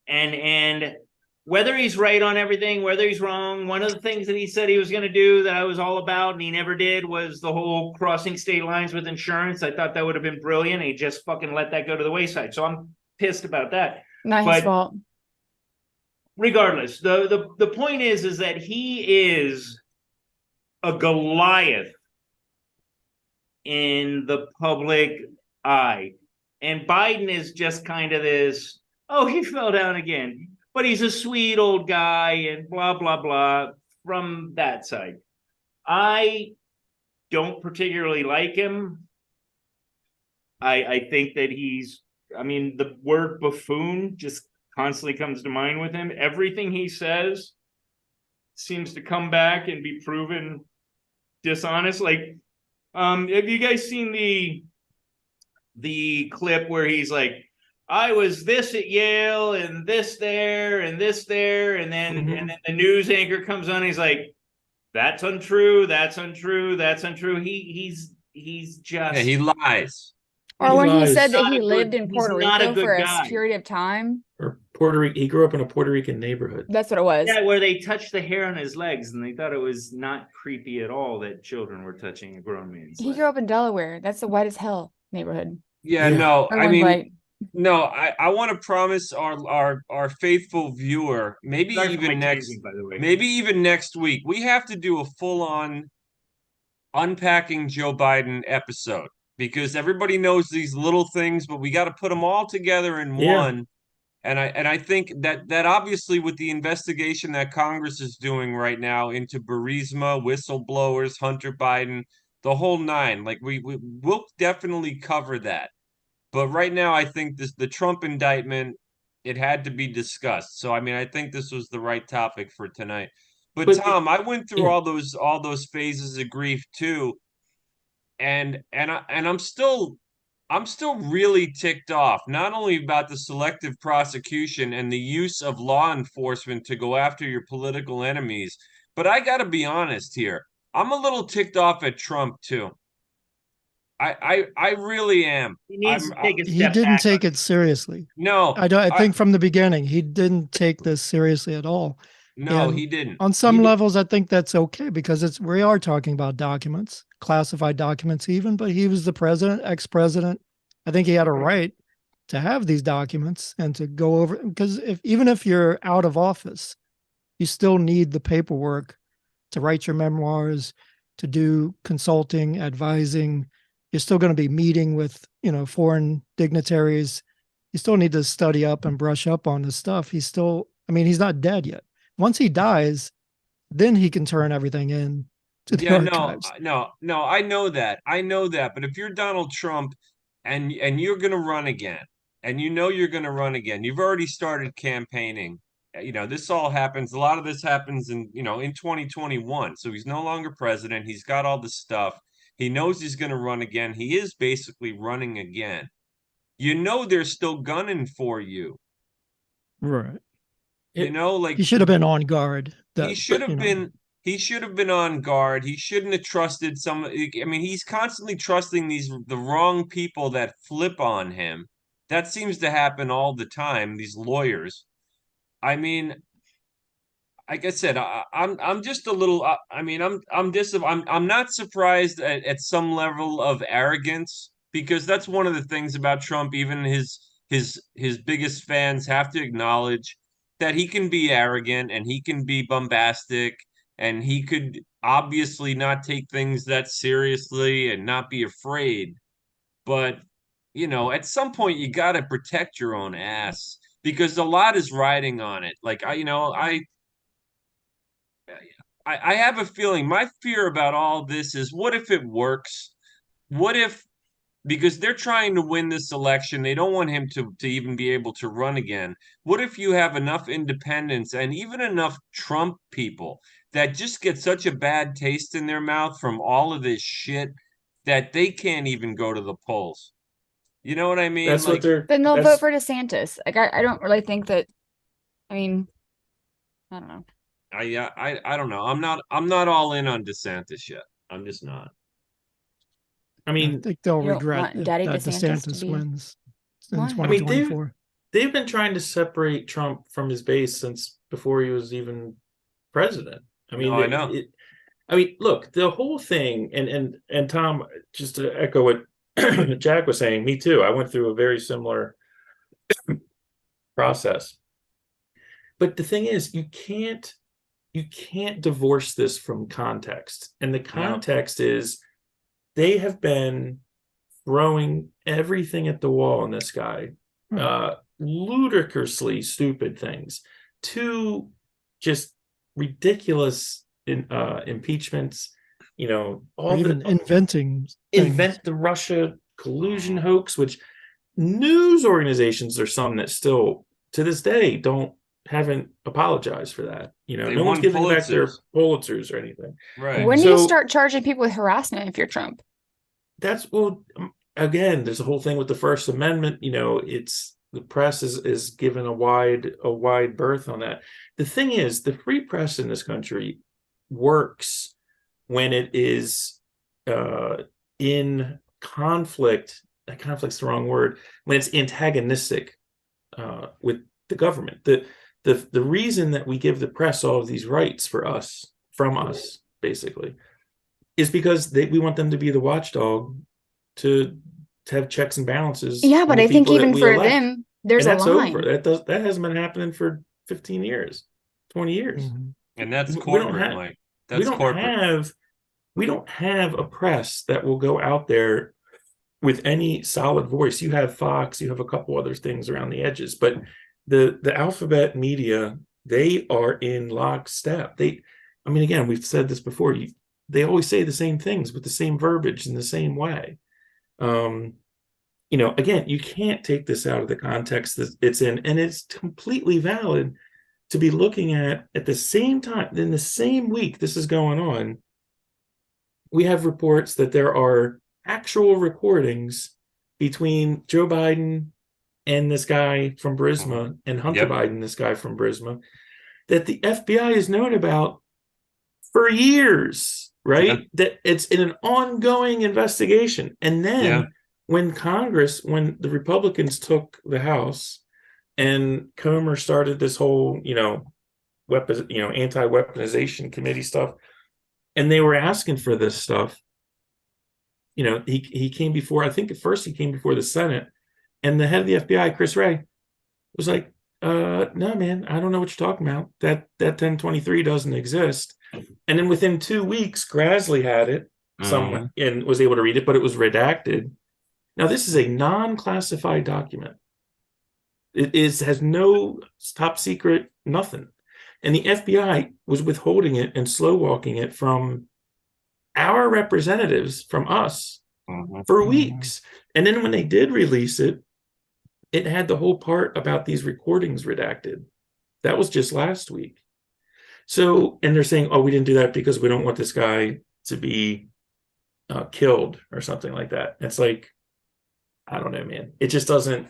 S2: And whether he's right on everything, whether he's wrong, one of the things that he said he was going to do that I was all about and he never did was the whole crossing state lines with insurance. I thought that would have been brilliant. He just fucking let that go to the wayside. So I'm pissed about that.
S5: Not
S2: But
S5: his fault.
S2: regardless, the point is that he is a Goliath in the public eye. And Biden is just kind of this, oh, he fell down again, but he's a sweet old guy and blah, blah, blah from that side. I don't particularly like him. I think that the word buffoon just constantly comes to mind with him. Everything he says seems to come back and be proven dishonest. Like, have you guys seen the clip where he's like, I was this at Yale and this there and this there, and then the news anchor comes on, and he's like, that's untrue, that's untrue, that's untrue. He's just,
S3: Yeah, he lies.
S5: Or when he
S4: lies.
S5: said that
S2: Not
S5: he
S2: a good-
S5: lived in
S2: he's
S5: Puerto
S2: not a
S5: Rico
S2: good
S5: for a
S2: guy.
S5: period of time.
S4: Or he grew up in a Puerto Rican neighborhood.
S5: That's what it was.
S2: Yeah, where they touched the hair on his legs, and they thought it was not creepy at all that children were touching a grown man's
S5: He
S2: leg.
S5: grew up in Delaware. That's the white as hell neighborhood.
S3: Yeah,
S4: Yeah.
S3: no, I
S5: Everyone's
S3: mean,
S5: white.
S3: no, I want to promise our faithful viewer, maybe
S2: Sorry for my
S3: even next,
S2: tangent, by the way.
S3: maybe even next week, we have to do a full-on unpacking Joe Biden episode because everybody knows these little things, but we got to put them all together in
S4: Yeah.
S3: one. And I think that obviously with the investigation that Congress is doing right now into Burisma, whistleblowers, Hunter Biden, the whole nine, like we'll definitely cover that. But right now, I think the Trump indictment, it had to be discussed. So I mean, I think this was the right topic for tonight. But Tom, I went through
S4: yeah.
S3: all those phases of grief too, and I'm still really ticked off, not only about the selective prosecution and the use of law enforcement to go after your political enemies, but I got to be honest here. I'm a little ticked off at Trump too. I really am.
S2: He needs to take a
S6: He
S2: step
S6: didn't
S2: back.
S6: take it seriously.
S3: No,
S6: I think from the beginning, he didn't take this seriously at all.
S3: no,
S6: And
S3: he didn't.
S6: On some
S3: He
S6: levels, I think that's okay because we are talking about documents, classified documents even, but he was the president, ex-president. I think he had a right to have these documents and to go over, because even if you're out of office, you still need the paperwork to write your memoirs, to do consulting, advising. You're still going to be meeting with, foreign dignitaries. You still need to study up and brush up on this stuff. He's not dead yet. Once he dies, then he can turn everything in to the archives.
S3: no, I know that. But if you're Donald Trump and you're going to run again, and you're going to run again, you've already started campaigning. This all happens. A lot of this happens in 2021. So he's no longer president. He's got all this stuff. He knows he's going to run again. He is basically running again. They're still gunning for you.
S6: Right.
S3: You know, like
S6: He should have been on guard.
S3: he should have been. He should have been on guard. He shouldn't have trusted some. I mean, he's constantly trusting the wrong people that flip on him. That seems to happen all the time. These lawyers. I mean, like I said, I'm just a little. I mean, I'm not surprised at some level of arrogance, because that's one of the things about Trump. Even his biggest fans have to acknowledge that he can be arrogant and he can be bombastic and he could obviously not take things that seriously and not be afraid. But at some point you got to protect your own ass, because a lot is riding on it. Like I have a feeling, my fear about all this is, what if it works? What if, because they're trying to win this election, they don't want him to even be able to run again. What if you have enough independents and even enough Trump people that just get such a bad taste in their mouth from all of this shit that they can't even go to the polls? You know what I mean?
S4: That's
S3: Like,
S4: what they're.
S5: Then they'll
S4: that's-
S5: vote for DeSantis. Like I don't really think that. I mean, I don't know.
S3: I don't know. I'm not all in on DeSantis yet. I'm just not.
S4: I
S6: I
S4: mean,
S6: think they'll
S5: You don't
S6: regret
S5: want
S6: if
S5: Daddy
S6: that
S5: DeSantis to
S6: DeSantis
S5: be-
S6: wins in
S5: Why? I
S4: mean,
S6: 2024.
S4: they've been trying to separate Trump from his base since before he was even president. I mean,
S3: No, I know.
S4: I mean, look, the whole thing, and Tom, just to echo what Jack was saying, me too. I went through a very similar process. But the thing is, you can't divorce this from context. And the context is they have been throwing everything at the wall on this guy. Ludicrously stupid things, to just ridiculous impeachments, all
S6: Or even inventing
S4: invent the Russia collusion hoax, which news organizations are some that still to this day haven't apologized for that.
S3: They
S4: No one's
S3: won
S4: giving back their
S3: Pulitzers.
S4: Pulitzers or anything.
S3: Right.
S5: When do you
S4: So-
S5: start charging people with harassment if you're Trump?
S4: That's again, there's a whole thing with the First Amendment. It's the press is given a wide berth on that. The thing is, the free press in this country works when it is in conflict. Conflict's the wrong word. When it's antagonistic with the government. The reason that we give the press all of these rights from us, basically, is because we want them to be the watchdog to have checks and balances.
S5: Yeah,
S4: on
S5: but
S4: the
S5: I think
S4: people that
S5: even
S4: we
S5: for
S4: elect.
S5: them, there's
S4: And
S5: a
S4: that's
S5: line.
S4: over. That hasn't been happening for 15 years, 20 years.
S6: Mhm.
S3: And that's
S4: We don't
S3: corporate,
S4: have-
S3: Mike. That's corporate.
S4: We don't have a press that will go out there with any solid voice. You have Fox, you have a couple other things around the edges, but the alphabet media, they are in lockstep. Again, we've said this before. They always say the same things with the same verbiage in the same way. Again, you can't take this out of the context that it's in, and it's completely valid to be looking at the same time, in the same week this is going on. We have reports that there are actual recordings between Joe Biden and this guy from Burisma and Hunter
S3: Yep.
S4: Biden, this guy from Burisma, that the FBI has known about for years, right?
S3: Yeah.
S4: That it's in an ongoing investigation. And then
S3: Yeah.
S4: when the Republicans took the House and Comer started this whole, anti-weaponization committee stuff, and they were asking for this stuff, he came before, I think at first he came before the Senate, and the head of the FBI, Chris Wray, was like, no, man, I don't know what you're talking about. That 1023 doesn't exist. And then within 2 weeks, Grassley had it somewhere and was able to read it, but it was redacted. Now, this is a non-classified document. It has no top secret, nothing. And the FBI was withholding it and slow walking it from our representatives, from us, for weeks. And then when they did release it, it had the whole part about these recordings redacted. That was just last week. So, and they're saying, oh, we didn't do that because we don't want this guy to be killed or something like that. It's like, I don't know, man. It just doesn't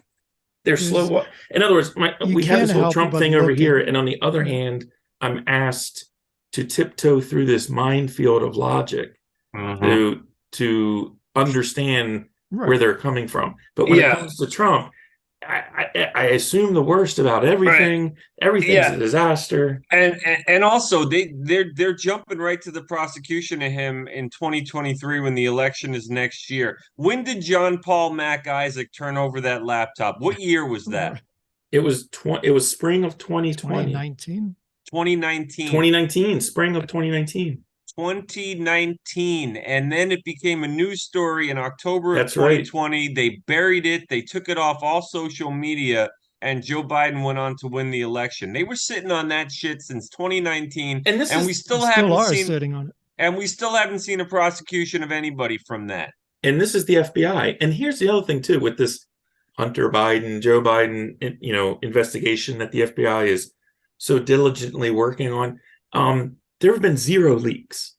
S4: They're
S6: There's-
S4: slow. In other words,
S6: you
S4: we have
S6: can't
S4: this whole
S6: help
S4: Trump
S6: but
S4: thing over
S6: look
S4: here,
S6: at-
S4: and on the other
S6: Yeah.
S4: hand, I'm asked to tiptoe through this minefield of logic to understand where
S6: Right.
S4: they're coming from. But when it
S3: Yeah.
S4: comes to Trump, I assume the worst about everything. Everything's
S3: Yeah.
S4: a disaster.
S3: And also they're jumping right to the prosecution of him in 2023 when the election is next year. When did John Paul Mac Isaac turn over that laptop? What year was that?
S4: It was spring of 2020.
S6: 2019.
S3: 2019.
S4: 2019, spring of 2019.
S3: 2019, and then it became a news story in October of
S4: That's right.
S3: 2020. They buried it. They took it off all social media, and Joe Biden went on to win the election. They were sitting on that shit since 2019,
S4: And this is
S3: we still
S6: They
S3: haven't
S6: are
S3: seen,
S6: sitting on it.
S3: and we still haven't seen a prosecution of anybody from that.
S4: And this is the FBI. And here's the other thing too, with this Hunter Biden, Joe Biden, investigation that the FBI is so diligently working on. There have been 0 leaks,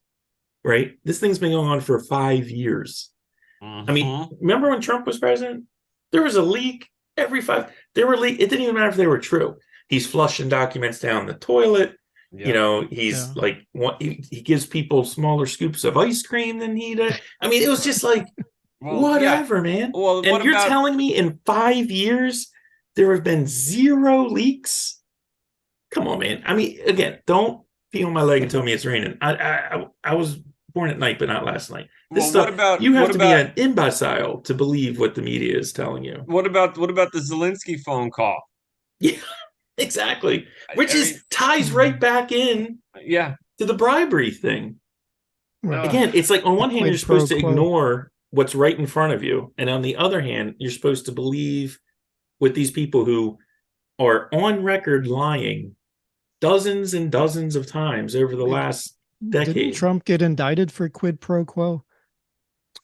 S4: right? This thing's been going on for 5 years. I mean, remember when Trump was president? There was a leak every 5. There were leaks. It didn't even matter if they were true. He's flushing documents down the toilet.
S3: Yeah.
S4: He's like, he gives people smaller scoops of ice cream than he does. I mean, it was just like, whatever, man.
S3: Well,
S4: and you're
S3: about
S4: telling me in 5 years there have been 0 leaks? Come on, man. I mean, again, don't pee on my leg and tell me it's raining. I was born at night, but not last night. This stuff, you have to be an imbecile to believe what the media is telling you.
S3: What about the Zelensky phone call?
S4: Yeah, exactly. Which ties right back in to the bribery thing.
S6: Right.
S4: Again, it's like on one hand, you're supposed to
S6: pro quo.
S4: ignore what's right in front of you. And on the other hand, you're supposed to believe with these people who are on record lying dozens and dozens of times over the last decade.
S6: Didn't Trump get indicted for quid pro quo?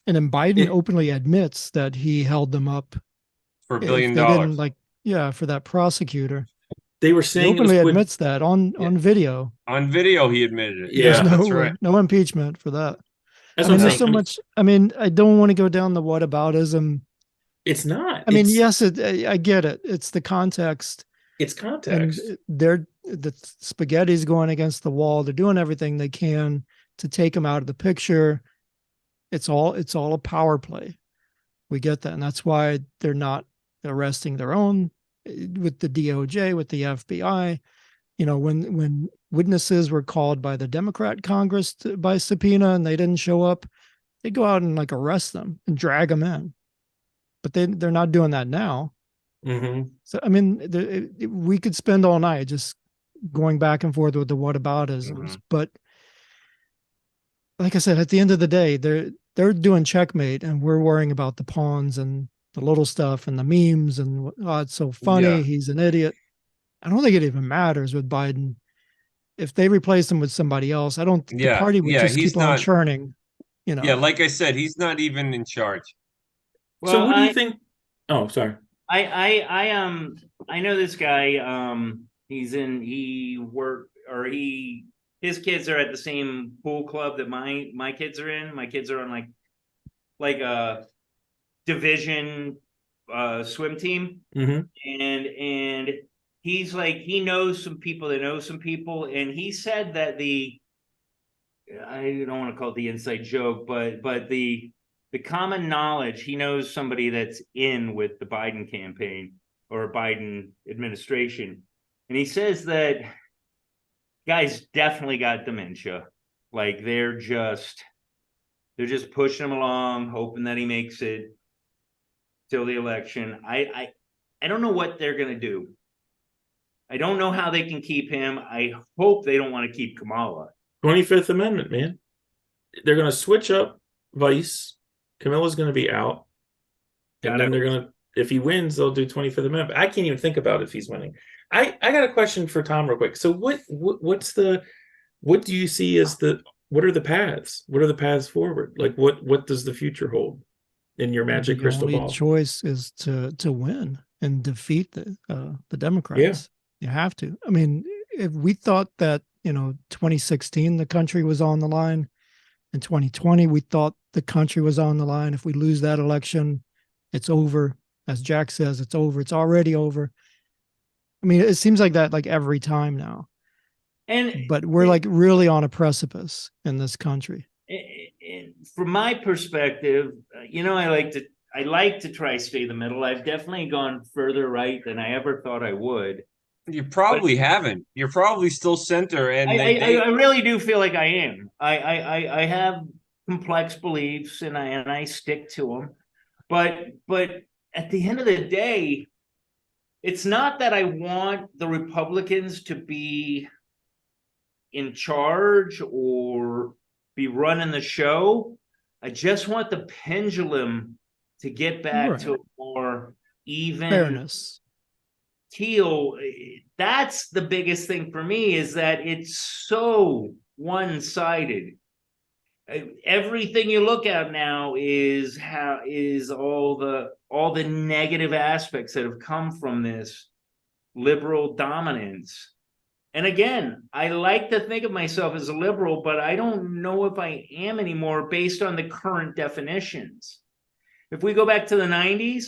S6: And then Biden openly admits that he held them up
S3: for $1
S6: if
S3: billion.
S6: they didn't, like, for that prosecutor.
S4: They were saying
S6: he openly admits that on video.
S3: On video, he admitted it.
S4: Yeah,
S3: that's right.
S6: No impeachment for that.
S4: That's
S6: I mean,
S4: what I'm
S6: there's so
S4: saying.
S6: much. I mean, I don't want to go down the whataboutism.
S4: It's not.
S6: I mean, yes, I get it. It's the context.
S4: It's context.
S6: And the spaghetti's going against the wall. They're doing everything they can to take him out of the picture. It's all a power play. We get that, and that's why they're not arresting their own with the DOJ, with the FBI. When witnesses were called by the Democrat Congress by subpoena and they didn't show up, they go out and like arrest them and drag them in. But they're not doing that now.
S4: Mm-hmm.
S6: So I mean, we could spend all night just going back and forth with the whataboutisms. But like I said, at the end of the day, they're doing checkmate, and we're worrying about the pawns and the little stuff and the memes and it's so funny.
S3: Yeah.
S6: He's an idiot. I don't think it even matters with Biden. If they replace him with somebody else, I don't. The party would just keep on churning.
S3: Yeah, like I said, he's not even in charge.
S2: Well,
S4: so what do you think? Oh, sorry.
S2: I know this guy. His kids are at the same pool club that my kids are in. My kids are on like a division swim team.
S4: Mm-hmm.
S2: And he's like, he knows some people that know some people, and he said that I don't want to call it the inside joke, but the common knowledge, he knows somebody that's in with the Biden campaign or Biden administration. And he says that guys definitely got dementia. Like they're just pushing him along, hoping that he makes it till the election. I don't know what they're going to do. I don't know how they can keep him. I hope they don't want to keep Kamala.
S4: 25th Amendment, man. They're going to switch up Vice. Camilla's going to be out. And then they're going to, if he wins, they'll do 25th Amendment. I can't even think about if he's winning. I got a question for Tom real quick. So what do you see as what are the paths? What are the paths forward? Like what does the future hold in your magic crystal ball?
S6: The only choice is to win and defeat the Democrats. Yeah. You have to. I mean, if we thought that, 2016, the country was on the line. In 2020, we thought the country was on the line. If we lose that election, it's over. as Jack says, it's over. It's already over. I mean, it seems like that like every time now. But we're like really on a precipice in this country.
S2: From my perspective, I like to try stay the middle. I've definitely gone further right than I ever thought I would.
S3: You probably haven't. You're probably still center, and
S2: I really do feel like I am. I have complex beliefs, and I stick to them. But at the end of the day, it's not that I want the Republicans to be in charge or be running the show. I just want the pendulum to get back to a more even
S6: fairness.
S2: Teal. That's the biggest thing for me, is that it's so one-sided. Everything you look at now is all the negative aspects that have come from this liberal dominance. And again, I like to think of myself as a liberal, but I don't know if I am anymore based on the current definitions. If we go back to the 90s,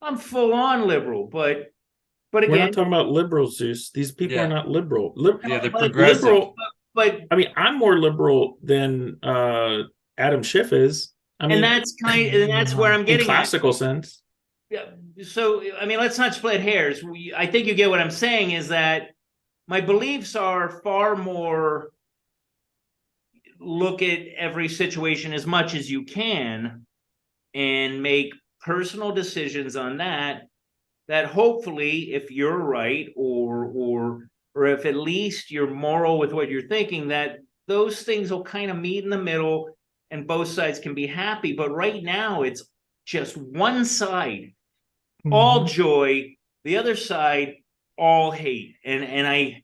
S2: I'm full on liberal, but again,
S4: we're not talking about liberals, Zeus. These people are not liberal.
S3: they're progressive.
S4: Liberal, but I mean, I'm more liberal than Adam Schiff is. I mean,
S2: and that's where I'm getting
S4: in classical sense.
S2: Yeah. So I mean, let's not split hairs. I think you get what I'm saying, is that my beliefs are far more look at every situation as much as you can and make personal decisions on that hopefully, if you're right, or if at least you're moral with what you're thinking, that those things will kind of meet in the middle and both sides can be happy. But right now it's just one side, all joy, the other side, all hate. And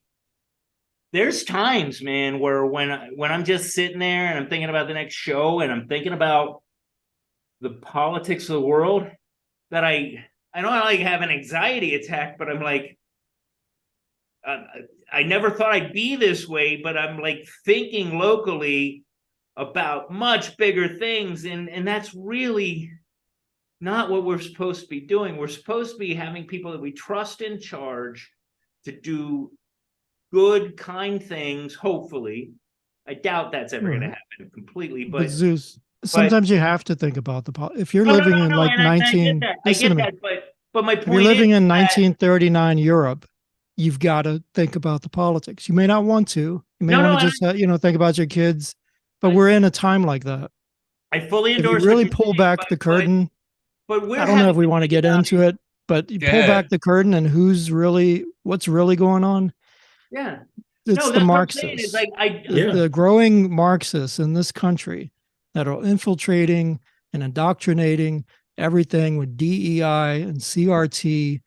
S2: there's times, man, where when I'm just sitting there and I'm thinking about the next show and I'm thinking about the politics of the world, that I don't like have an anxiety attack, but I'm like, I never thought I'd be this way, but I'm like thinking locally about much bigger things. And that's really not what we're supposed to be doing. We're supposed to be having people that we trust in charge to do good, kind things, hopefully. I doubt that's ever going to happen completely. But
S6: Zeus, sometimes you have to think about if you're living in like 19...
S2: I get that, but my point is,
S6: if you're living in 1939 Europe, you've got to think about the politics. You may not want to. You may want to just think about your kids. But we're in a time like that.
S2: I fully endorse.
S6: If you really pull back the curtain,
S2: but
S6: I don't know if we want to get into it, but you pull back the curtain and what's really going on.
S2: Yeah,
S6: it's the Marxists, the growing Marxists in this country that are infiltrating and indoctrinating everything with DEI and CRT,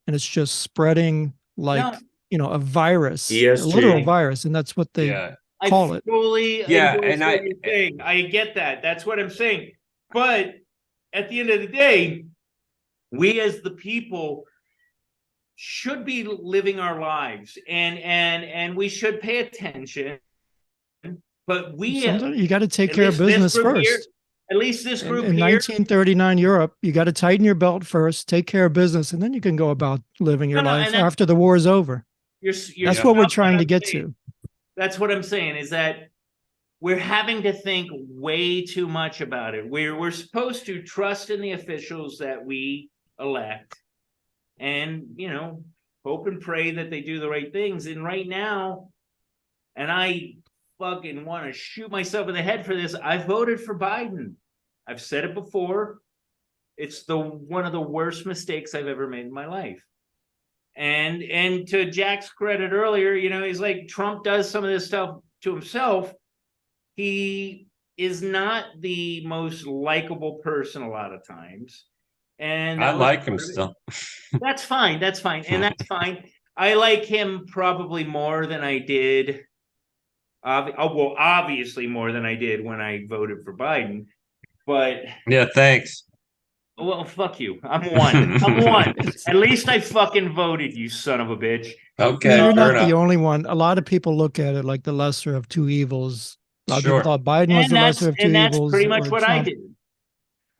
S6: and it's just spreading like a virus, a literal virus, and that's what they call it.
S2: I get that. That's what I'm saying. But at the end of the day, we as the people should be living our lives, and we should pay attention. But
S6: you got to take care of business first.
S2: At least this group
S6: in 1939 Europe, you got to tighten your belt first, take care of business, and then you can go about living your life after the war is over. That's what we're trying to get to.
S2: That's what I'm saying, is that we're having to think way too much about it. We're supposed to trust in the officials that we elect and, hope and pray that they do the right things. And right now, and I fucking want to shoot myself in the head for this, I voted for Biden. I've said it before. It's one of the worst mistakes I've ever made in my life. And to Jack's credit earlier, he's like, Trump does some of this stuff to himself. He is not the most likable person a lot of times. And
S3: I like him still.
S2: That's fine. And that's fine. I like him probably more than I did. Obviously more than I did when I voted for Biden. But
S3: yeah, thanks.
S2: Well, fuck you. I'm one. At least I fucking voted, you son of a bitch.
S3: Okay,
S6: you're not the only one. A lot of people look at it like the lesser of two evils. A lot of people thought Biden was the lesser of two evils.
S2: And that's pretty much what I did.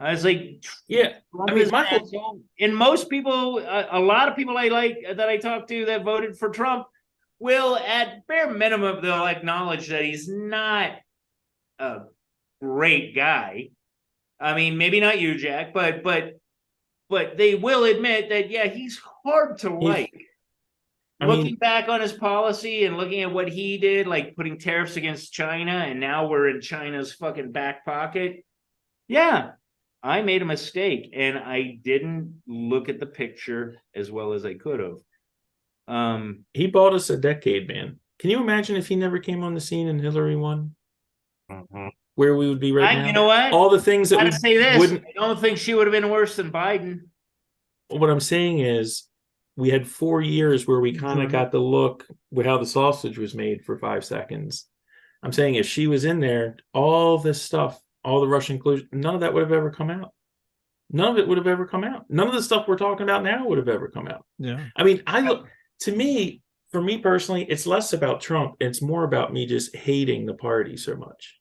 S2: I was like,
S4: Yeah.
S2: Trump
S4: I mean,
S2: is an asshole. And most people, a lot of people I like that I talked to that voted for Trump will, at bare minimum, they'll acknowledge that he's not a great guy. I mean, maybe not you, Jack, but they will admit that, yeah, he's hard to like. Looking back on his policy and looking at what he did, like putting tariffs against China, and now we're in China's fucking back pocket. Yeah, I made a mistake, and I didn't look at the picture as well as I could have.
S4: He bought us a decade, man. Can you imagine if he never came on the scene and Hillary won? Where we would be right now?
S2: You know what?
S4: All the things that
S2: I
S4: we
S2: say this.
S4: wouldn't.
S2: I don't think she would have been worse than Biden.
S4: What I'm saying is, we had 4 years where we kind of got the look with how the sausage was made for 5 seconds. I'm saying if she was in there, all this stuff, all the Russian collusion, none of that would have ever come out. None of it would have ever come out. None of the stuff we're talking about now would have ever come out.
S6: Yeah.
S4: I mean, for me personally, it's less about Trump. It's more about me just hating the party so much.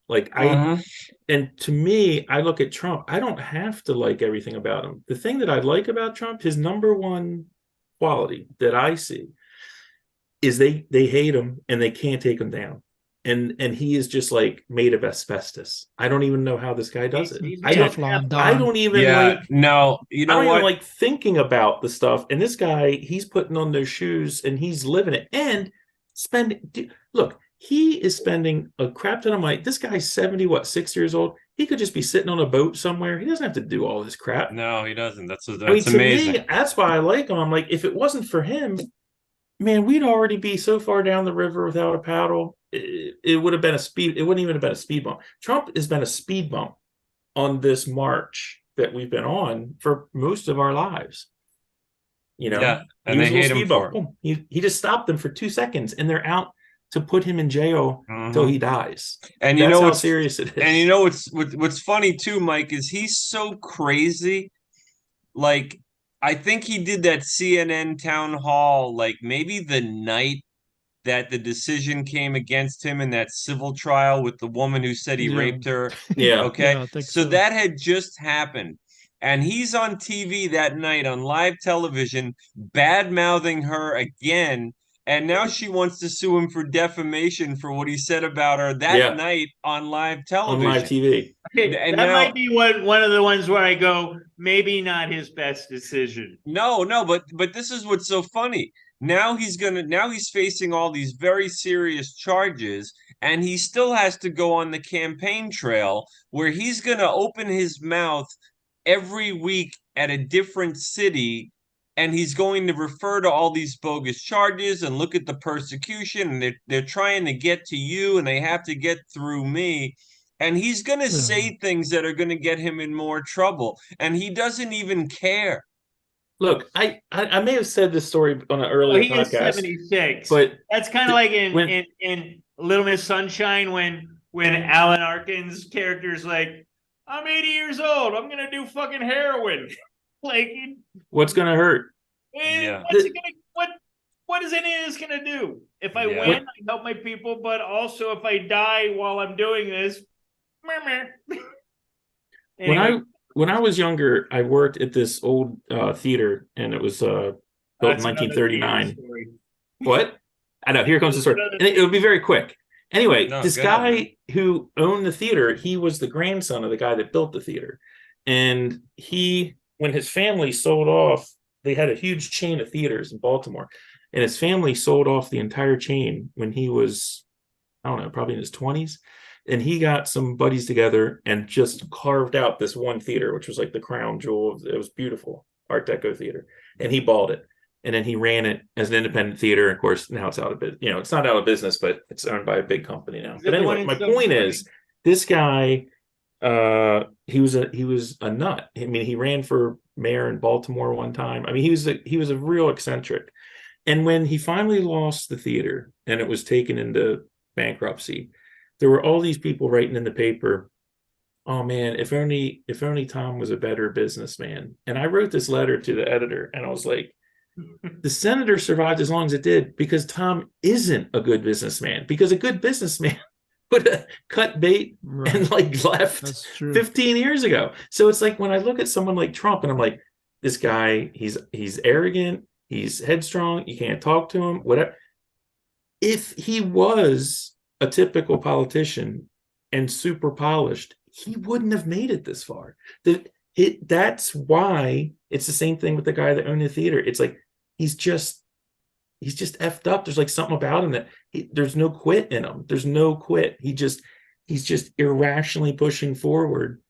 S4: And to me, I look at Trump. I don't have to like everything about him. The thing that I like about Trump, his number one quality that I see is they hate him and they can't take him down. And he is just like made of asbestos. I don't even know how this guy does it. I don't even like thinking about the stuff. And this guy, he's putting on those shoes and he's living it and he is spending a crap ton of money. This guy's 6 years old. He could just be sitting on a boat somewhere. He doesn't have to do all this crap.
S3: No, he doesn't. That's
S4: amazing. To me, that's why I like him. I'm like, if it wasn't for him, man, we'd already be so far down the river without a paddle. It would have been it wouldn't even have been a speed bump. Trump has been a speed bump on this march that we've been on for most of our lives.
S3: Yeah, and they hate him for it.
S4: He just stopped them for 2 seconds, and they're out to put him in jail till he dies.
S3: And
S4: that's how serious it is.
S3: And you know what's funny too, Mike, is he's so crazy. Like, I think he did that CNN town hall, like maybe the night that the decision came against him in that civil trial with the woman who said he raped her.
S4: Yeah.
S3: Okay.
S6: Yeah,
S3: so that had just happened. And he's on TV that night on live television, bad-mouthing her again. And now she wants to sue him for defamation for what he said about her that night on live television.
S4: On live TV.
S2: Okay, and that might be one of the ones where I go, maybe not his best decision.
S3: No, but this is what's so funny. Now he's facing all these very serious charges, and he still has to go on the campaign trail where he's gonna open his mouth every week at a different city. And he's going to refer to all these bogus charges and look at the persecution, and they're trying to get to you, and they have to get through me. And he's going to say things that are going to get him in more trouble, and he doesn't even care.
S4: Look, I may have said this story on an earlier podcast.
S2: He is 76,
S4: but
S2: that's kind of like in Little Miss Sunshine when Alan Arkin's character's like, I'm 80 years old, I'm going to do fucking heroin. Like,
S4: what's gonna hurt?
S2: What is any of this gonna do? If I win, I help my people, but also if I die while I'm doing this,
S4: anyway. When I was younger, I worked at this old theater, and it was built in 1939. What? I know. Here comes the story. And it'll be very quick. Anyway, this guy who owned the theater, he was the grandson of the guy that built the theater, and when his family sold off, they had a huge chain of theaters in Baltimore, and his family sold off the entire chain when he was, I don't know, probably in his 20s. And he got some buddies together and just carved out this one theater, which was like the crown jewel. It was beautiful Art Deco theater. And he bought it. And then he ran it as an independent theater. Of course, now it's out of business. It's not out of business, but it's owned by a big company now. But anyway, my point is, this guy, he was a nut. I mean, he ran for mayor in Baltimore one time. I mean, he was a real eccentric. And when he finally lost the theater and it was taken into bankruptcy, there were all these people writing in the paper, oh man, if only Tom was a better businessman. And I wrote this letter to the editor, and I was like, the Senator survived as long as it did because Tom isn't a good businessman, because a good businessman would have cut bait
S6: Right.
S4: and like left
S6: That's true.
S4: 15 years ago. So it's like when I look at someone like Trump and I'm like, this guy, he's arrogant, he's headstrong, you can't talk to him, whatever. If he was a typical politician and super polished, he wouldn't have made it this far. That's why it's the same thing with the guy that owned the theater. It's like he's just effed up. There's like something about him that there's no quit in him. There's no quit. He's just irrationally pushing forward,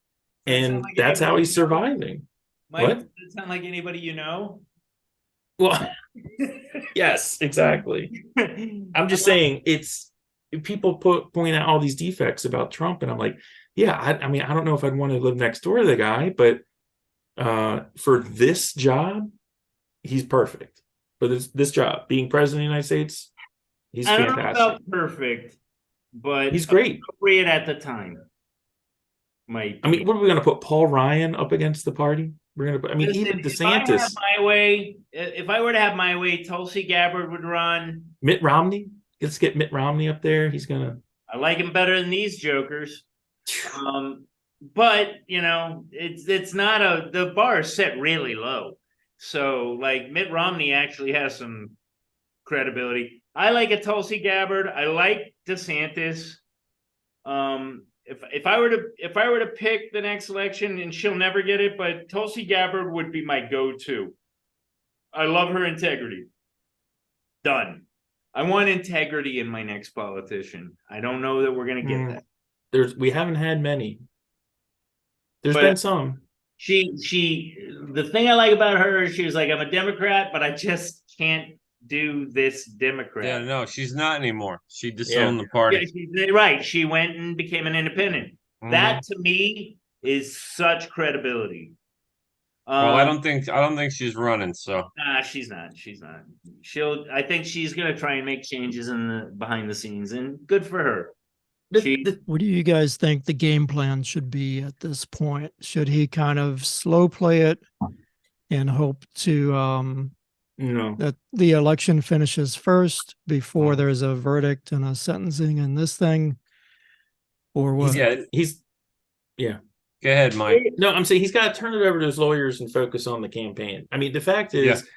S4: and
S2: like
S4: that's how he's
S2: anybody you know?
S4: surviving.
S2: Mike,
S4: What?
S2: does it sound like anybody you know?
S4: Well, yes, exactly. I'm just saying people point out all these defects about Trump, and I'm like, yeah, I mean, I don't know if I'd want to live next door to the guy, but for this job, he's perfect. For this job, being president of the United States, he's
S2: I don't know
S4: fantastic.
S2: about perfect, but
S4: He's great.
S2: appropriate at the time.
S4: I mean, what are we going to put Paul Ryan up against the party? We're going to. I mean,
S2: Listen,
S4: even
S2: if I
S4: DeSantis,
S2: have my way, if I were to have my way, Tulsi Gabbard would run.
S4: Mitt Romney. Let's get Mitt Romney up there. He's gonna.
S2: I like him better than these jokers. But it's not the bar is set really low. So like Mitt Romney actually has some credibility. I like a Tulsi Gabbard. I like DeSantis. If I were to pick the next election, and she'll never get it, but Tulsi Gabbard would be my go-to. I love her integrity. Done. I want integrity in my next politician. I don't know that we're gonna get that.
S4: We haven't had many. There's
S2: But
S4: been some.
S2: The thing I like about her is she was like, I'm a Democrat, but I just can't do this Democrat.
S3: Yeah, no, she's not anymore. She disowned the
S2: Yeah,
S3: party.
S2: she's right. She went and became an independent.
S3: Mhm.
S2: That to me is such credibility.
S3: Well, I don't think she's running. So
S2: Nah, she's not. She's not. I think she's gonna try and make changes in the behind the scenes, and good for her.
S6: What do you guys think the game plan should be at this point? Should he kind of slow play it and hope to
S4: No.
S6: that the election finishes first before there's a verdict and a sentencing in this thing? Or what?
S4: Yeah.
S3: Go ahead, Mike.
S4: No, I'm saying he's got to turn it over to his lawyers and focus on the campaign. I mean, the fact is,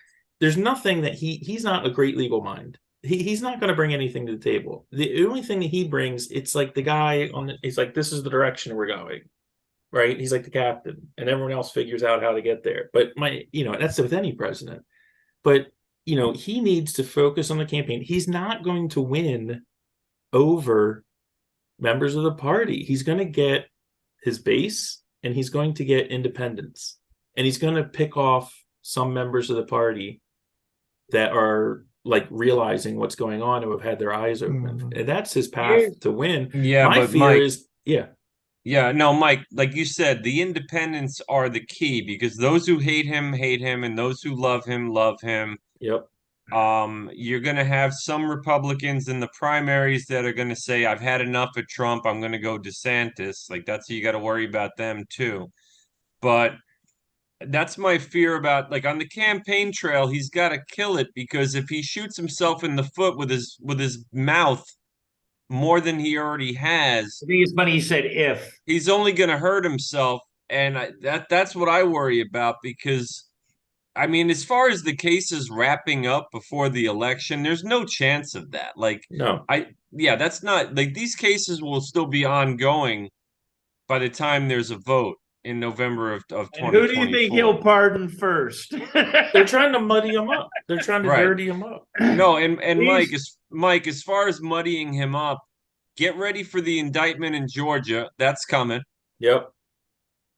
S4: there's nothing that he's not a great legal mind. He's not going to bring anything to the table. The only thing that he brings, it's like the guy he's like, this is the direction we're going, right? He's like the captain, and everyone else figures out how to get there. But that's with any president. But he needs to focus on the campaign. He's not going to win over members of the party. He's going to get his base, and he's going to get independents, and he's going to pick off some members of the party that are like realizing what's going on, who have had their eyes open. And that's his path to win.
S3: Yeah,
S4: my
S3: but
S4: fear
S3: Mike,
S4: is
S3: no, Mike, like you said, the independents are the key, because those who hate him, and those who love him, love him.
S4: Yep.
S3: You're going to have some Republicans in the primaries that are going to say, I've had enough of Trump, I'm going to go DeSantis. Like, that's, you got to worry about them too. But that's my fear about, like, on the campaign trail, he's got to kill it, because if he shoots himself in the foot with his mouth more than he already has,
S2: I think it's funny you said if.
S3: He's only going to hurt himself. And that's what I worry about, because I mean, as far as the cases wrapping up before the election, there's no chance of that. Like,
S4: no,
S3: that's not, like, these cases will still be ongoing by the time there's a vote in November of 2024.
S2: Who do you think he'll pardon first?
S4: They're trying to muddy him up. They're trying to dirty him up.
S3: No, and Mike, as far as muddying him up, get ready for the indictment in Georgia. That's coming.
S4: Yep.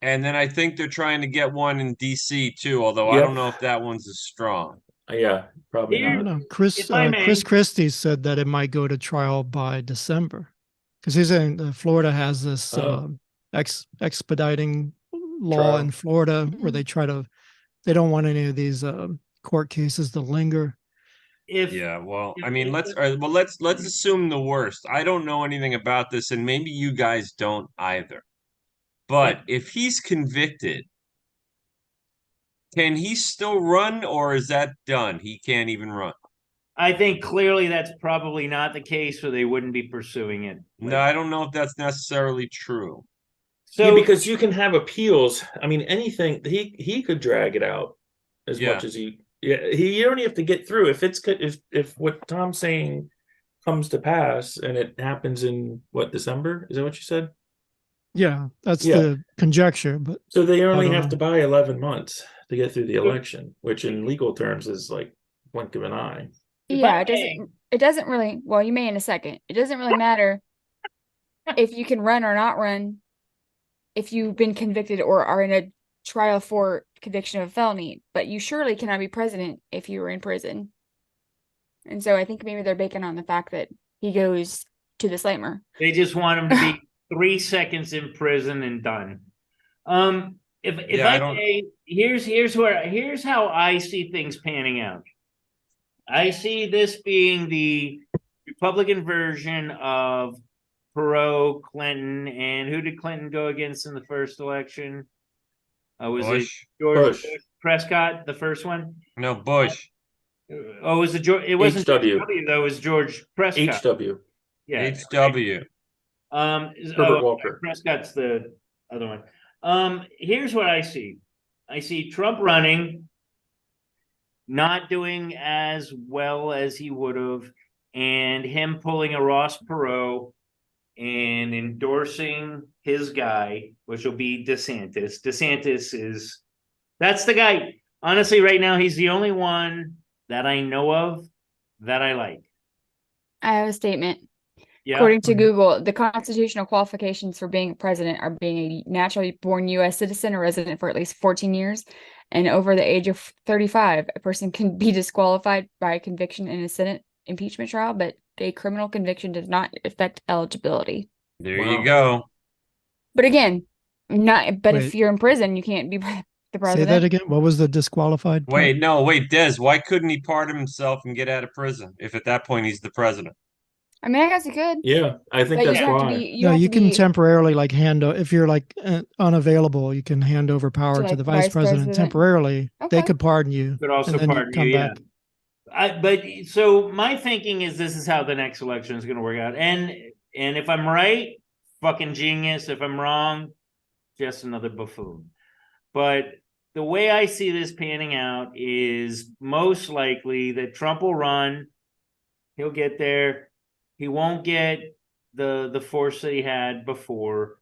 S3: And then I think they're trying to get one in DC too, although I don't know if that one's as strong.
S4: Yeah, probably
S6: I
S4: not.
S6: don't know. Chris Christie said that it might go to trial by December, because he's in Florida has this expediting law in Florida where they don't want any of these court cases to linger.
S3: I mean, let's assume the worst. I don't know anything about this, and maybe you guys don't either. But if he's convicted, can he still run, or is that done? He can't even run.
S2: I think clearly that's probably not the case, or they wouldn't be pursuing it.
S3: No, I don't know if that's necessarily true.
S2: So
S4: yeah, because you can have appeals. I mean, anything he could drag it out as
S3: Yeah.
S4: much as he. Yeah, you don't have to get through if what Tom's saying comes to pass and it happens in what, December? Is that what you said?
S6: Yeah, that's
S4: Yeah.
S6: the conjecture, but
S4: So they only
S6: don't
S4: have
S6: know.
S4: to buy 11 months to get through the election, which in legal terms is like blink of an eye.
S5: Yeah, it doesn't really, well, you may in a second. It doesn't really matter if you can run or not run if you've been convicted or are in a trial for conviction of a felony, but you surely cannot be president if you were in prison. And so I think maybe they're banking on the fact that he goes to the slammer.
S2: they just want him to be 3 seconds in prison and done. If
S3: Yeah, I don't-
S2: say, here's how I see things panning out. I see this being the Republican version of Perot, Clinton, and who did Clinton go against in the first election? Was it
S3: Bush.
S2: George
S4: Bush.
S2: Prescott, the first one?
S3: No, Bush.
S2: Oh, was it George? It wasn't
S4: HW.
S2: George W, though. It was George Prescott.
S4: HW.
S2: Yeah.
S3: HW.
S4: Herbert Walker.
S2: Prescott's the other one. Here's what I see. I see Trump running, not doing as well as he would have, and him pulling a Ross Perot and endorsing his guy, which will be DeSantis. That's the guy. Honestly, right now, he's the only one that I know of that I like.
S5: I have a statement.
S2: Yeah.
S5: According to Google, the constitutional qualifications for being president are being a naturally born U.S. citizen or resident for at least 14 years and over the age of 35. A person can be disqualified by a conviction in a Senate impeachment trial, but a criminal conviction does not affect eligibility.
S3: There
S4: Wow.
S3: you go.
S5: But again, if
S6: Wait.
S5: you're in prison, you can't be the
S6: Say
S5: president.
S6: that again. What was the disqualified part?
S3: Wait, Des, why couldn't he pardon himself and get out of prison if at that point he's the president?
S5: I mean, I guess you could.
S4: Yeah, I think
S5: But
S4: that's
S5: you have to
S4: why.
S5: be.
S6: No,
S5: have
S6: you
S5: to
S6: can
S5: be,
S6: temporarily like if you're like unavailable, you can hand over power to
S5: like,
S6: the vice president temporarily. They
S5: Okay.
S6: could pardon you.
S2: Could also
S6: and then
S2: pardon
S6: come
S2: you, yeah.
S6: back.
S2: But so my thinking is this is how the next election is going to work out, and if I'm right, fucking genius. If I'm wrong, just another buffoon. But the way I see this panning out is most likely that Trump will run. He'll get there. He won't get the force that he had before.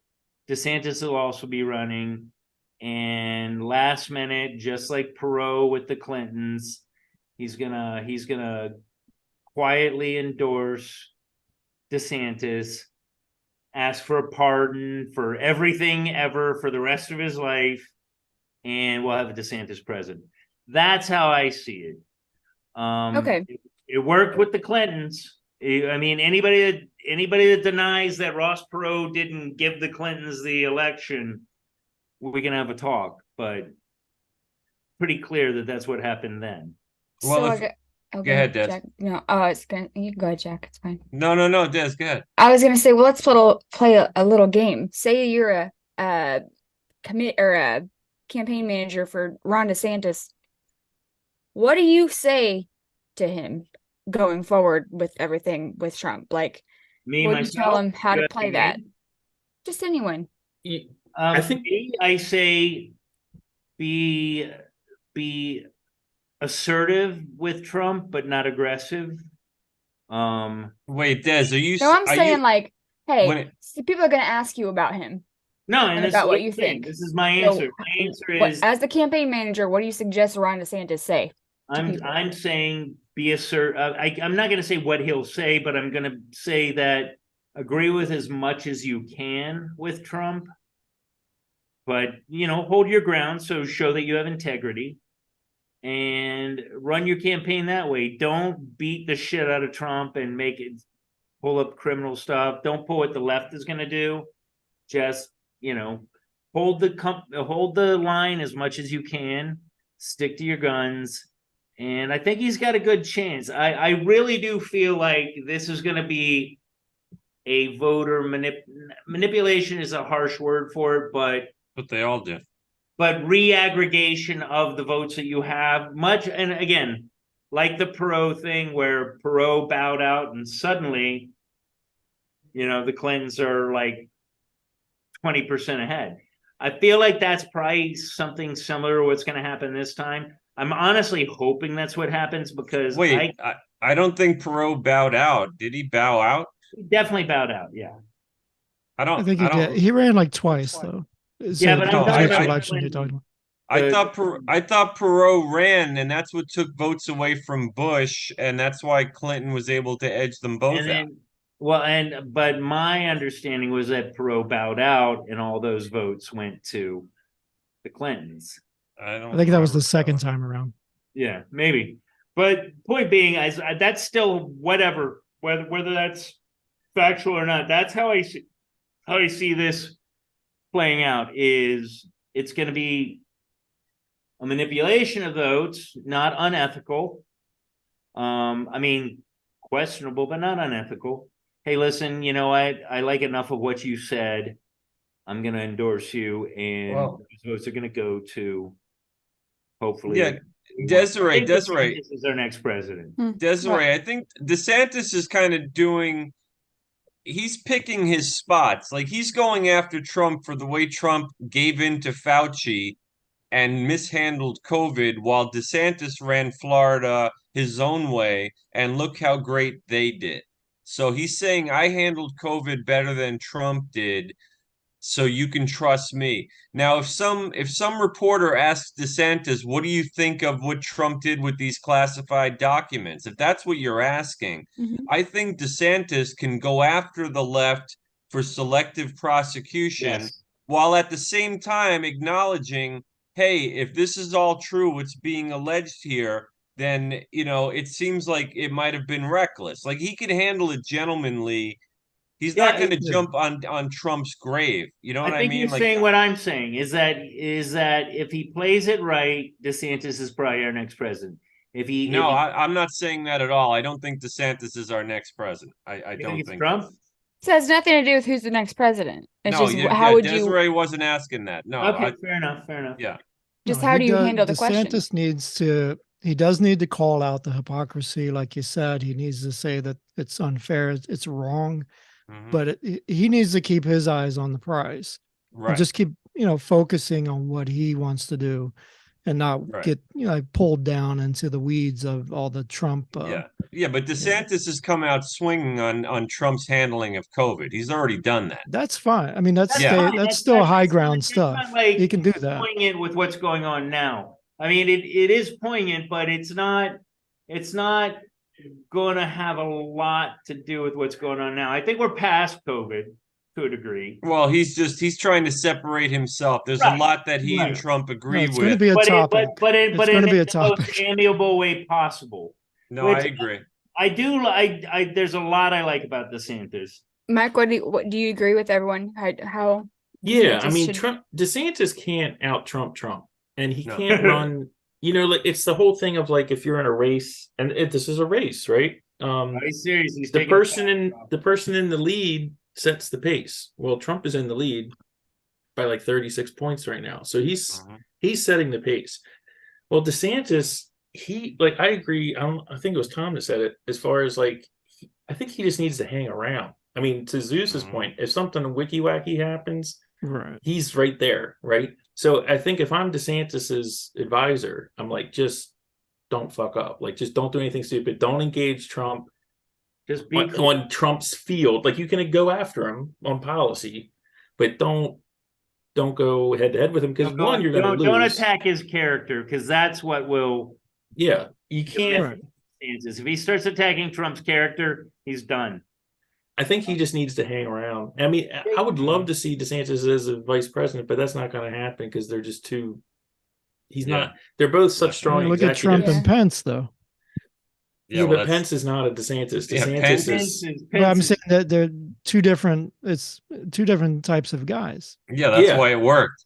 S2: DeSantis will also be running, and last minute, just like Perot with the Clintons, he's gonna quietly endorse DeSantis, ask for a pardon for everything ever for the rest of his life, and we'll have a DeSantis president. That's how I see it.
S5: Okay.
S2: It worked with the Clintons. I mean, anybody that denies that Ross Perot didn't give the Clintons the election, we can have a talk. But pretty clear that that's what happened then.
S3: Well, go ahead, Des.
S5: Jack. No, you can go ahead, Jack. It's fine.
S3: No, Des, go ahead.
S5: I was gonna say, well, let's play a little game. Say you're a campaign manager for Ron DeSantis. What do you say to him going forward with everything with Trump? Like, what do you tell him how to play that? Just anyone.
S4: I think
S2: I say be assertive with Trump, but not aggressive.
S3: Wait, Des, are you?
S5: No, I'm saying like, hey,
S3: when
S5: people are gonna ask you about him.
S2: No, and
S5: And about what you think.
S2: This is my
S5: So,
S2: answer. My answer is
S5: as the campaign manager, what do you suggest Ron DeSantis say?
S2: I'm saying be assertive. I'm not going to say what he'll say, but I'm going to say that agree with as much as you can with Trump, but hold your ground. So show that you have integrity and run your campaign that way. Don't beat the shit out of Trump and make it pull up criminal stuff. Don't pull what the left is going to do. Just hold the line as much as you can. Stick to your guns. And I think he's got a good chance. I really do feel like this is going to be a voter manipulation is a harsh word for it, but
S3: they all do.
S2: But reaggregation of the votes that you have and again, like the Perot thing where Perot bowed out and suddenly, the Clintons are like 20% ahead. I feel like that's probably something similar to what's going to happen this time. I'm honestly hoping that's what happens because
S3: Wait, I don't think Perot bowed out. Did he bow out?
S2: he definitely bowed out. Yeah.
S6: I think he did. He ran like twice though.
S2: Yeah, but
S3: I'm talking about
S6: election you're talking about.
S3: I thought Perot ran, and that's what took votes away from Bush, and that's why Clinton was able to edge them both out.
S2: But my understanding was that Perot bowed out, and all those votes went to the Clintons.
S6: I think that was the second time around.
S2: Yeah, maybe. But point being, that's still whatever, whether that's factual or not. That's how I see this playing out. Is it's going to be a manipulation of votes, not unethical. I mean, questionable, but not unethical. Hey, listen, I like enough of what you said. I'm going to endorse you, and those votes are going to go to hopefully.
S3: Yeah, Desiree.
S2: This is our next president.
S3: Desiree, I think DeSantis is kind of he's picking his spots. Like he's going after Trump for the way Trump gave in to Fauci and mishandled COVID, while DeSantis ran Florida his own way, and look how great they did. So he's saying, I handled COVID better than Trump did, so you can trust me. Now, if some reporter asks DeSantis, what do you think of what Trump did with these classified documents? If that's what you're asking, I think DeSantis can go after the left for selective prosecution, while at the same time acknowledging, hey, if this is all true, what's being alleged here, then, it seems like it might have been reckless. Like he could handle it gentlemanly. He's not going to jump on Trump's grave. You know what I mean?
S2: You're saying what I'm saying is that if he plays it right, DeSantis is probably our next president.
S3: I'm not saying that at all. I don't think DeSantis is our next president. I don't think
S2: Trump.
S5: It has nothing to do with who's the next president. It's how would you?
S3: Desiree wasn't asking that. No.
S2: Okay, fair enough.
S3: Yeah.
S5: Just how do you handle the question?
S6: DeSantis he does need to call out the hypocrisy, like you said. He needs to say that it's unfair, it's wrong, but he needs to keep his eyes on the prize.
S3: Right.
S6: And just keep focusing on what he wants to do, and not get pulled down into the weeds of all the Trump.
S3: Yeah, but DeSantis has come out swinging on Trump's handling of COVID. He's already done that.
S6: That's fine. I mean, that's still high ground stuff. He can do that.
S2: Poignant with what's going on now. I mean, it is poignant, but it's not going to have a lot to do with what's going on now. I think we're past COVID to a degree.
S3: Well, he's trying to separate himself. There's a lot that he and Trump agree with.
S6: It's going to be a topic.
S2: But in the most amiable way possible.
S3: No, I agree.
S2: I do. There's a lot I like about DeSantis.
S5: Mike, what do you agree with everyone? How?
S4: Yeah, I mean, DeSantis can't out Trump, and he can't run. Like it's the whole thing of like if you're in a race, and this is a race, right?
S2: Seriously,
S4: the person in the lead sets the pace. Well, Trump is in the lead by like 36 points right now, so he's setting the pace. Well, DeSantis, I agree. I think it was Tom that said it. As far as I think he just needs to hang around. I mean, to Zeus's point, if something wicky-wacky happens, he's right there, right? So I think if I'm DeSantis's advisor, I'm like, just don't fuck up. Like, just don't do anything stupid. Don't engage Trump.
S2: Just be
S4: on Trump's field. Like, you can go after him on policy, but don't go head to head with him because you're going to lose.
S2: Don't attack his character because that's what will.
S4: Yeah, you can't.
S2: If he starts attacking Trump's character, he's done.
S4: I think he just needs to hang around. I mean, I would love to see DeSantis as a vice president, but that's not going to happen because they're just too. He's not. They're both such strong.
S6: Look at Trump and Pence, though.
S4: Yeah, but Pence is not a DeSantis. DeSantis is.
S6: Well, I'm saying that they're two different. It's two different types of guys.
S3: Yeah, that's why it worked.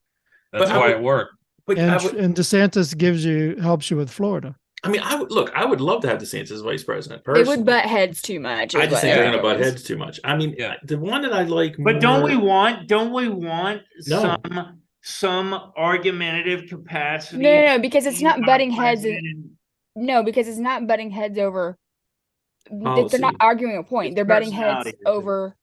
S3: That's why it worked.
S6: And DeSantis helps you with Florida.
S4: I mean, I would love to have DeSantis as vice president.
S5: They would butt heads too much.
S4: I just think they're going to butt heads too much. I mean, the one that I like.
S2: But don't we want some argumentative capacity?
S5: No, because it's not butting heads. No, because it's not butting heads over. They're not
S4: Policy.
S5: arguing a point.
S2: It's
S5: They're butting heads
S2: personality.
S5: over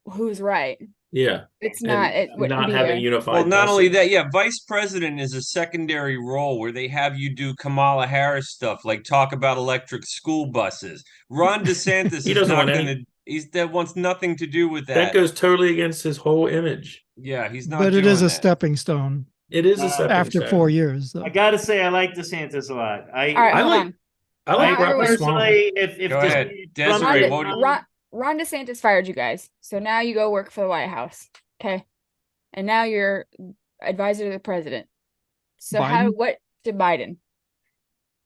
S5: who's right.
S4: Yeah.
S5: It's
S4: And
S5: not. It wouldn't
S4: not
S5: be
S4: having
S5: a,
S4: unified
S3: Well, not only
S4: message.
S3: that, yeah, vice president is a secondary role where they have you do Kamala Harris stuff, like talk about electric school buses. Ron DeSantis
S4: He
S3: is
S4: doesn't
S3: not
S4: want
S3: going
S4: any.
S3: to. That wants nothing to do with
S4: That
S3: that.
S4: goes totally against his whole image.
S3: Yeah, he's not
S6: But it is
S3: doing
S6: a
S3: that.
S6: stepping stone
S4: It is a
S2: Uh,
S4: stepping
S6: after
S4: stone.
S6: 4 years, though.
S2: I gotta say, I like DeSantis a lot.
S5: all right.
S4: I
S5: Hold
S4: like
S5: on.
S4: I like
S5: Not
S4: Robert
S5: everyone-
S4: Small.
S2: Personally, if
S3: Go ahead.
S2: Trump
S3: Desiree,
S2: did
S3: what-
S2: not-
S5: Ron DeSantis fired you guys, so now you go work for the White House. Okay, and now you're advisor to the president. So
S6: Biden?
S5: what to Biden?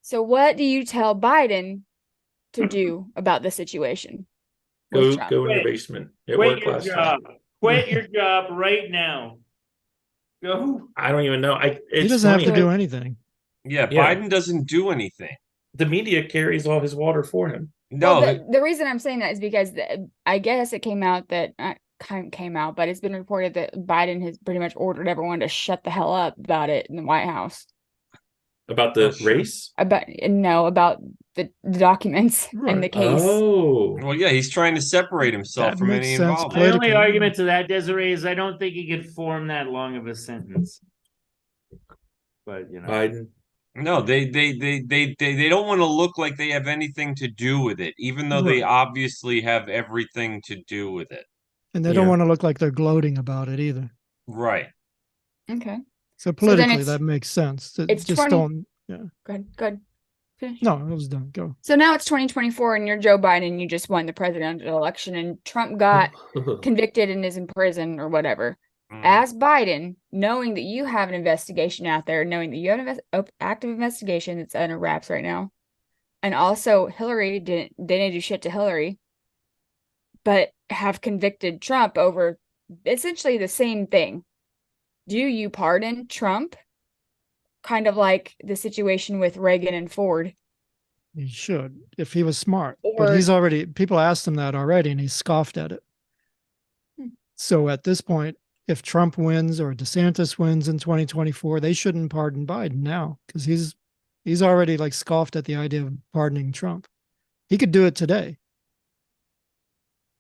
S5: So what do you tell Biden to do about the situation? with Trump?
S4: Go in your
S2: Quit.
S4: basement. It
S2: quit
S4: worked
S2: your
S4: last
S2: job.
S4: time.
S2: Quit your job right now. Go.
S4: I don't even know.
S6: He
S4: It's
S6: doesn't have
S4: funny.
S6: to do anything.
S3: Yeah,
S4: Yeah.
S3: Biden doesn't do anything.
S4: The media carries all his water for him.
S3: No,
S5: Well, the reason I'm saying that is because I guess it came out that came out, but it's been reported that Biden has pretty much ordered everyone to shut the hell up about it in the White House.
S4: About the
S3: sure.
S4: race?
S5: About the documents and the
S6: Right.
S5: case.
S4: Oh.
S3: well, yeah, he's trying to separate himself
S6: That
S3: from
S6: makes
S3: any
S6: sense.
S3: involvement.
S2: My only
S6: Politically.
S2: argument to that, Desiree, is I don't think he could form that long of a sentence. But
S4: Biden.
S3: No, they don't want to look like they have anything to do with it, even though they
S6: Right.
S3: obviously have everything to do with it.
S6: And they don't
S4: Yeah.
S6: want to look like they're gloating about it either.
S3: Right.
S5: Okay.
S6: So politically,
S5: it's-
S6: that makes sense.
S5: it's
S6: Just
S5: 20
S6: don't. Yeah.
S5: Good. Good. Finish.
S6: No, it was done. Go.
S5: So now it's 2024 and you're Joe Biden. You just won the presidential election and Trump got convicted and is in prison or whatever.
S3: Mm.
S5: As Biden, knowing that you have an investigation out there, knowing that you have an active investigation that's under wraps right now, and also Hillary they didn't do shit to Hillary, but have convicted Trump over essentially the same thing. Do you pardon Trump? Kind of like the situation with Reagan and Ford.
S6: He should, if he was smart.
S5: Or-
S6: But he's already, people asked him that already, and he scoffed at it. So at this point, if Trump wins or DeSantis wins in 2024, they shouldn't pardon Biden now because he's already like scoffed at the idea of pardoning Trump. He could do it today.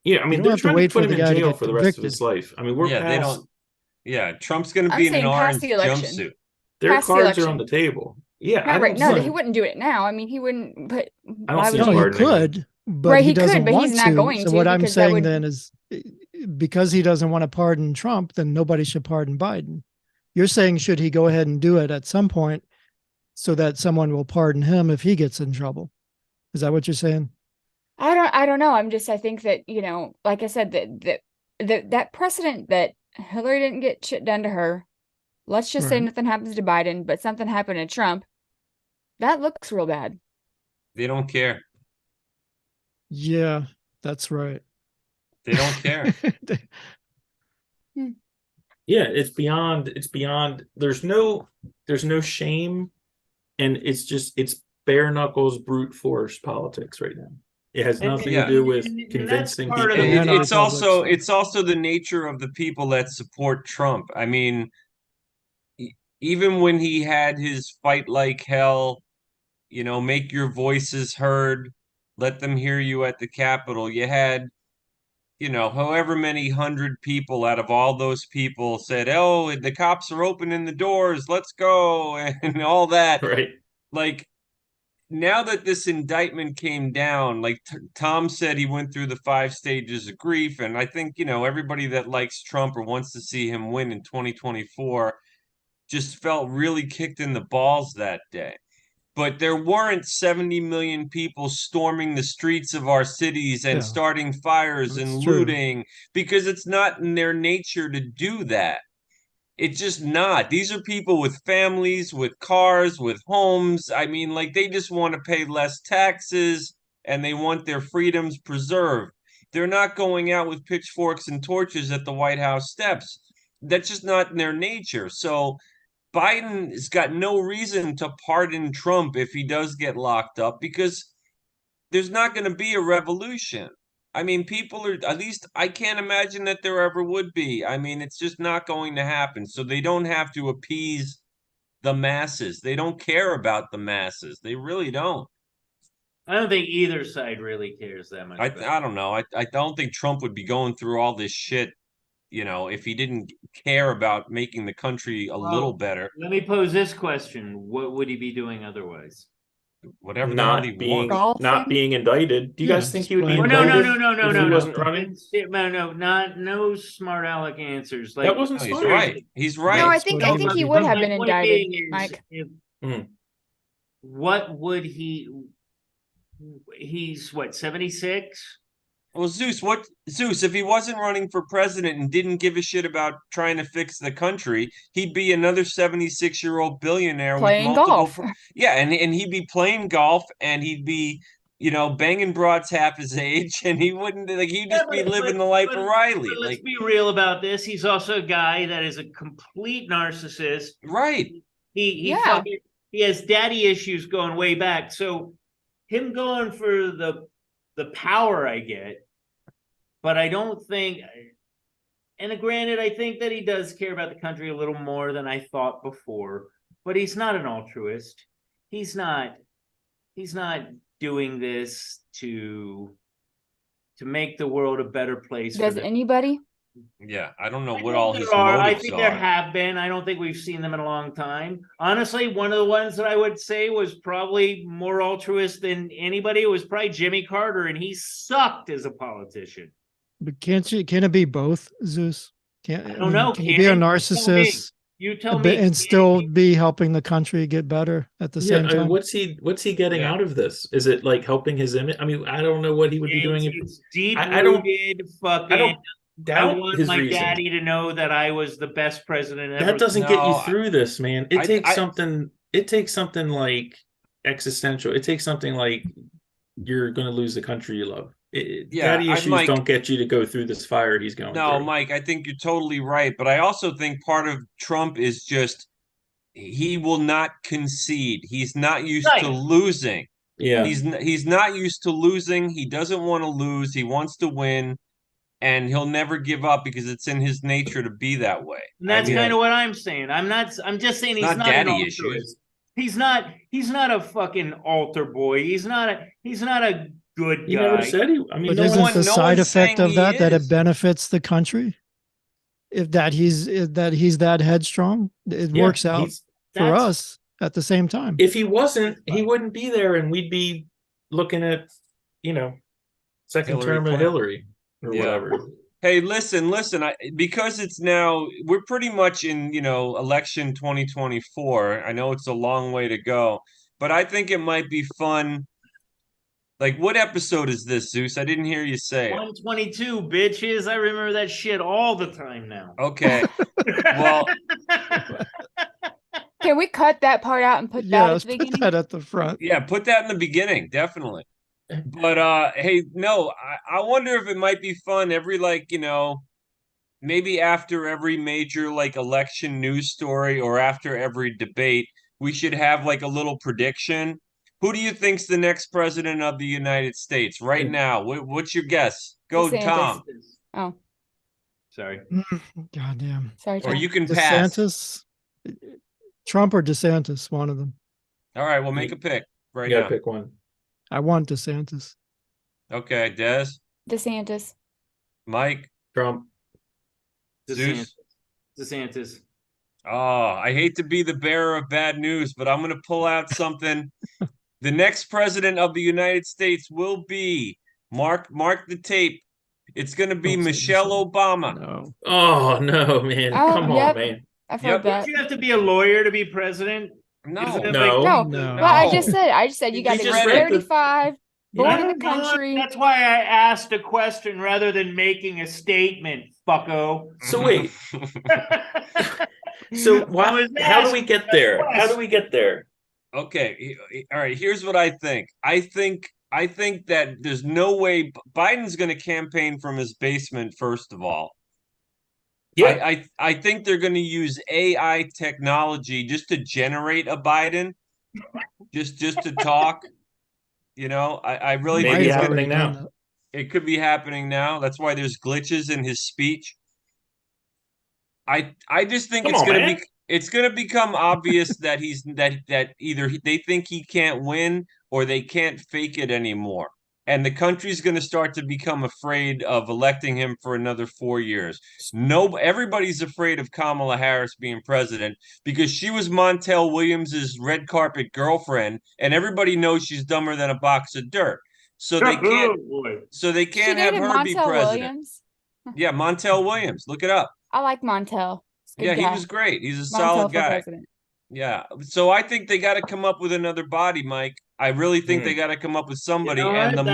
S4: Yeah, I
S6: You
S4: mean,
S6: don't
S4: they're
S6: have to
S4: trying to
S6: wait for
S4: put him
S6: the
S4: in
S6: guy to
S4: jail
S6: get
S4: for the rest of
S6: convicted.
S4: his life. I mean, we're
S3: Yeah, they
S4: past.
S3: don't. Yeah, Trump's going to
S5: I'm
S3: be in
S5: saying
S3: an
S5: past
S3: orange
S5: the election.
S3: jumpsuit.
S4: Their
S5: past the
S4: cards are on
S5: election.
S4: the table. Yeah, I
S5: Right.
S4: don't
S5: No,
S4: see-
S5: he wouldn't do it now. I mean, he wouldn't. But
S4: I don't
S5: why
S4: see
S5: would
S4: him
S6: No,
S5: you?
S6: he
S4: pardoning him.
S6: could, but
S5: Right,
S6: he
S5: he could,
S6: doesn't
S5: but
S6: want
S5: he's not
S6: to.
S5: going
S6: So
S5: to
S6: what I'm
S5: because that
S6: saying
S5: would-
S6: then is, because he doesn't want to pardon Trump, then nobody should pardon Biden. You're saying should he go ahead and do it at some point so that someone will pardon him if he gets in trouble? Is that what you're saying?
S5: I don't know. I think that, like I said, that precedent that Hillary didn't get shit done to her. Let's just say
S6: Right.
S5: nothing happens to Biden, but something happened to Trump. That looks real bad.
S3: They don't care.
S6: Yeah, that's right.
S3: They don't care.
S4: Yeah, it's beyond. There's no shame, and it's bare knuckles brute force politics right now. It has nothing
S3: yeah.
S4: to do with
S2: and that's
S4: convincing
S2: part of
S4: people.
S2: the-
S6: Banana
S3: It's also
S6: republics.
S3: the nature of the people that support Trump. I mean, even when he had his fight like hell, make your voices heard, let them hear you at the Capitol. You had, however many hundred people out of all those people said, "Oh, the cops are opening the doors, let's go," and all that.
S4: Right.
S3: Like, now that this indictment came down, like Tom said, he went through the 5 stages of grief. And I think, everybody that likes Trump or wants to see him win in 2024 just felt really kicked in the balls that day. But there weren't 70 million people storming the streets of our cities and
S6: Yeah.
S3: starting fires and
S6: That's true.
S3: looting, because it's not in their nature to do that. It's just not. These are people with families, with cars, with homes. I mean, like, they just want to pay less taxes and they want their freedoms preserved. They're not going out with pitchforks and torches at the White House steps. That's just not in their nature. So Biden has got no reason to pardon Trump if he does get locked up, because there's not going to be a revolution. I mean, people are, at least I can't imagine that there ever would be. I mean, it's just not going to happen. So they don't have to appease the masses. They don't care about the masses. They really don't.
S2: I don't think either side really cares that much.
S3: I don't know. I don't think Trump would be going through all this shit, if he didn't care about making the country a little better.
S2: Let me pose this question: what would he be doing otherwise?
S3: Whatever the hell he wants.
S5: Golfing?
S4: not being indicted. Do you
S6: Yeah,
S4: guys think he would be
S6: just
S2: No,
S4: indicted?
S2: no,
S4: if he wasn't running?
S2: No smart aleck answers. Like
S4: That wasn't
S3: No, he's
S4: smart.
S3: right. He's right.
S5: No, I think he would have
S2: My
S5: been
S2: point
S5: indicted,
S2: being is,
S5: Mike.
S2: what would he? He's what, 76?
S3: Well, Zeus, if he wasn't running for president and didn't give a shit about trying to fix the country, he'd be another 76-year-old billionaire
S5: Playing
S3: with multiple
S5: golf.
S3: Yeah, and he'd be playing golf and he'd be, banging broads half his age, and he wouldn't he'd just be living the life of Riley.
S2: But let's be real about this. He's also a guy that is a complete narcissist.
S3: Right.
S2: He has daddy issues going way back. So him going for the power, I get, but I don't think. And granted, I think that he does care about the country a little more than I thought before. But he's not an altruist. He's not doing this to make the world a better place.
S5: Does anybody?
S3: Yeah, I don't know what all his motives
S2: I think there
S3: are.
S2: have been. I don't think we've seen them in a long time. Honestly, one of the ones that I would say was probably more altruist than anybody was probably Jimmy Carter, and he sucked as a politician.
S6: But can it be both, Zeus? I
S2: don't know.
S6: Can you be a narcissist
S2: You tell me.
S6: and still be helping the country get better at the same time?
S4: What's he getting out of this? Is it like helping his image? I mean, I don't know what he would be doing.
S2: It's deep
S4: I don't
S2: fucking.
S4: doubt
S2: I want
S4: his
S2: my
S4: reason.
S2: daddy to know that I was the best president ever.
S4: That doesn't get you
S3: No,
S4: through this, man. It takes
S3: I-
S4: something. It takes something like existential. It takes something like you're going to lose the country you love. Daddy issues
S3: Mike,
S4: don't get you to go through this fire he's going
S3: No,
S4: through.
S3: Mike, I think you're totally right. But I also think part of Trump is just he will not concede. He's not used to losing.
S4: Yeah,
S3: He's not used to losing. He doesn't want to lose. He wants to win, and he'll never give up because it's in his nature to be that way.
S2: And that's kind of what I'm saying. I'm just saying he's not
S3: daddy
S2: an
S3: issues.
S2: altruist. He's not a fucking altar boy. He's not a good
S4: he
S2: guy.
S4: never said he. I mean,
S6: But
S4: no
S6: isn't
S4: one.
S6: the
S3: no
S6: side
S3: one's
S6: effect
S3: saying
S6: of that
S3: he
S6: it
S3: is.
S6: benefits the country? If he's that headstrong, it
S4: Yeah,
S6: works out for
S2: that's-
S6: us at the same time.
S4: If he wasn't, he wouldn't be there, and we'd be looking at, second
S3: Hillary
S4: term of
S3: Clinton.
S4: Hillary or
S3: Yeah.
S4: whatever.
S3: Hey, listen. Because it's now we're pretty much in election 2024. I know it's a long way to go, but I think it might be fun. Like, what episode is this, Zeus? I didn't hear you say it.
S2: 122, bitches. I remember that shit all the time now.
S3: Okay. Well,
S5: Can we cut that part out and put
S6: Yeah,
S5: that at
S6: let's
S5: the
S6: put
S5: beginning?
S6: that at the front.
S3: yeah, put that in the beginning, definitely. But hey, no, I wonder if it might be fun every maybe after every major election news story or after every debate, we should have a little prediction. Who do you think's the next president of the United States right now? What's your guess? Go,
S5: DeSantis.
S3: Tom.
S5: Oh,
S2: Sorry.
S6: Goddamn.
S5: sorry.
S3: Or
S5: Tom.
S3: you can pass.
S6: DeSantis, Trump or DeSantis, one of them.
S3: All right, we'll make a pick right
S4: You gotta
S3: now.
S4: pick one.
S6: I want DeSantis.
S3: Okay, Des,
S5: DeSantis.
S3: Mike.
S4: Trump.
S3: Zeus?
S2: DeSantis.
S3: Oh, I hate to be the bearer of bad news, but I'm going to pull out something. The next president of the United States will be mark the tape. It's going to be
S6: Don't say
S3: Michelle
S6: Michelle.
S3: Obama.
S6: No.
S4: Oh no, man!
S5: Oh,
S4: Come
S5: yep.
S4: on, man.
S5: I've
S3: Yep.
S5: heard that.
S2: Don't you have to be a lawyer to be president?
S3: No,
S2: Isn't it
S4: No.
S5: No,
S6: No.
S5: Well, I just said you got to be
S3: just read it.
S5: 35, born in the
S2: No,
S5: country.
S2: That's why I asked a question rather than making a statement, fucko.
S4: So wait. So
S2: I was
S4: how do
S2: asked
S4: we get there? How do we get there?
S3: Okay, all right. Here's what I think. I think that there's no way Biden's going to campaign from his basement. First of all,
S4: Yeah.
S3: I think they're going to use AI technology just to generate a Biden, just to talk. I really
S4: Maybe
S3: think it's
S4: happening
S3: gonna,
S4: now.
S3: it could be happening now. That's why there's glitches in his speech. I just think
S4: Come
S3: it's
S4: on,
S3: gonna
S4: man.
S3: be it's going to become obvious that that either they think he can't win or they can't fake it anymore. And the country's going to start to become afraid of electing him for another 4 years. Everybody's afraid of Kamala Harris being president because she was Montel Williams's red carpet girlfriend, and everybody knows she's dumber than a box of dirt. So they can't. So they can't have
S5: dated
S3: her be
S5: Montel
S3: president.
S5: Williams.
S3: Yeah, Montel Williams. Look it up.
S5: I like Montel.
S3: Yeah, he was great. He's a solid guy.
S5: President.
S3: Yeah. So I think they got to come up with another body, Mike. I really think they got to come up with somebody. And the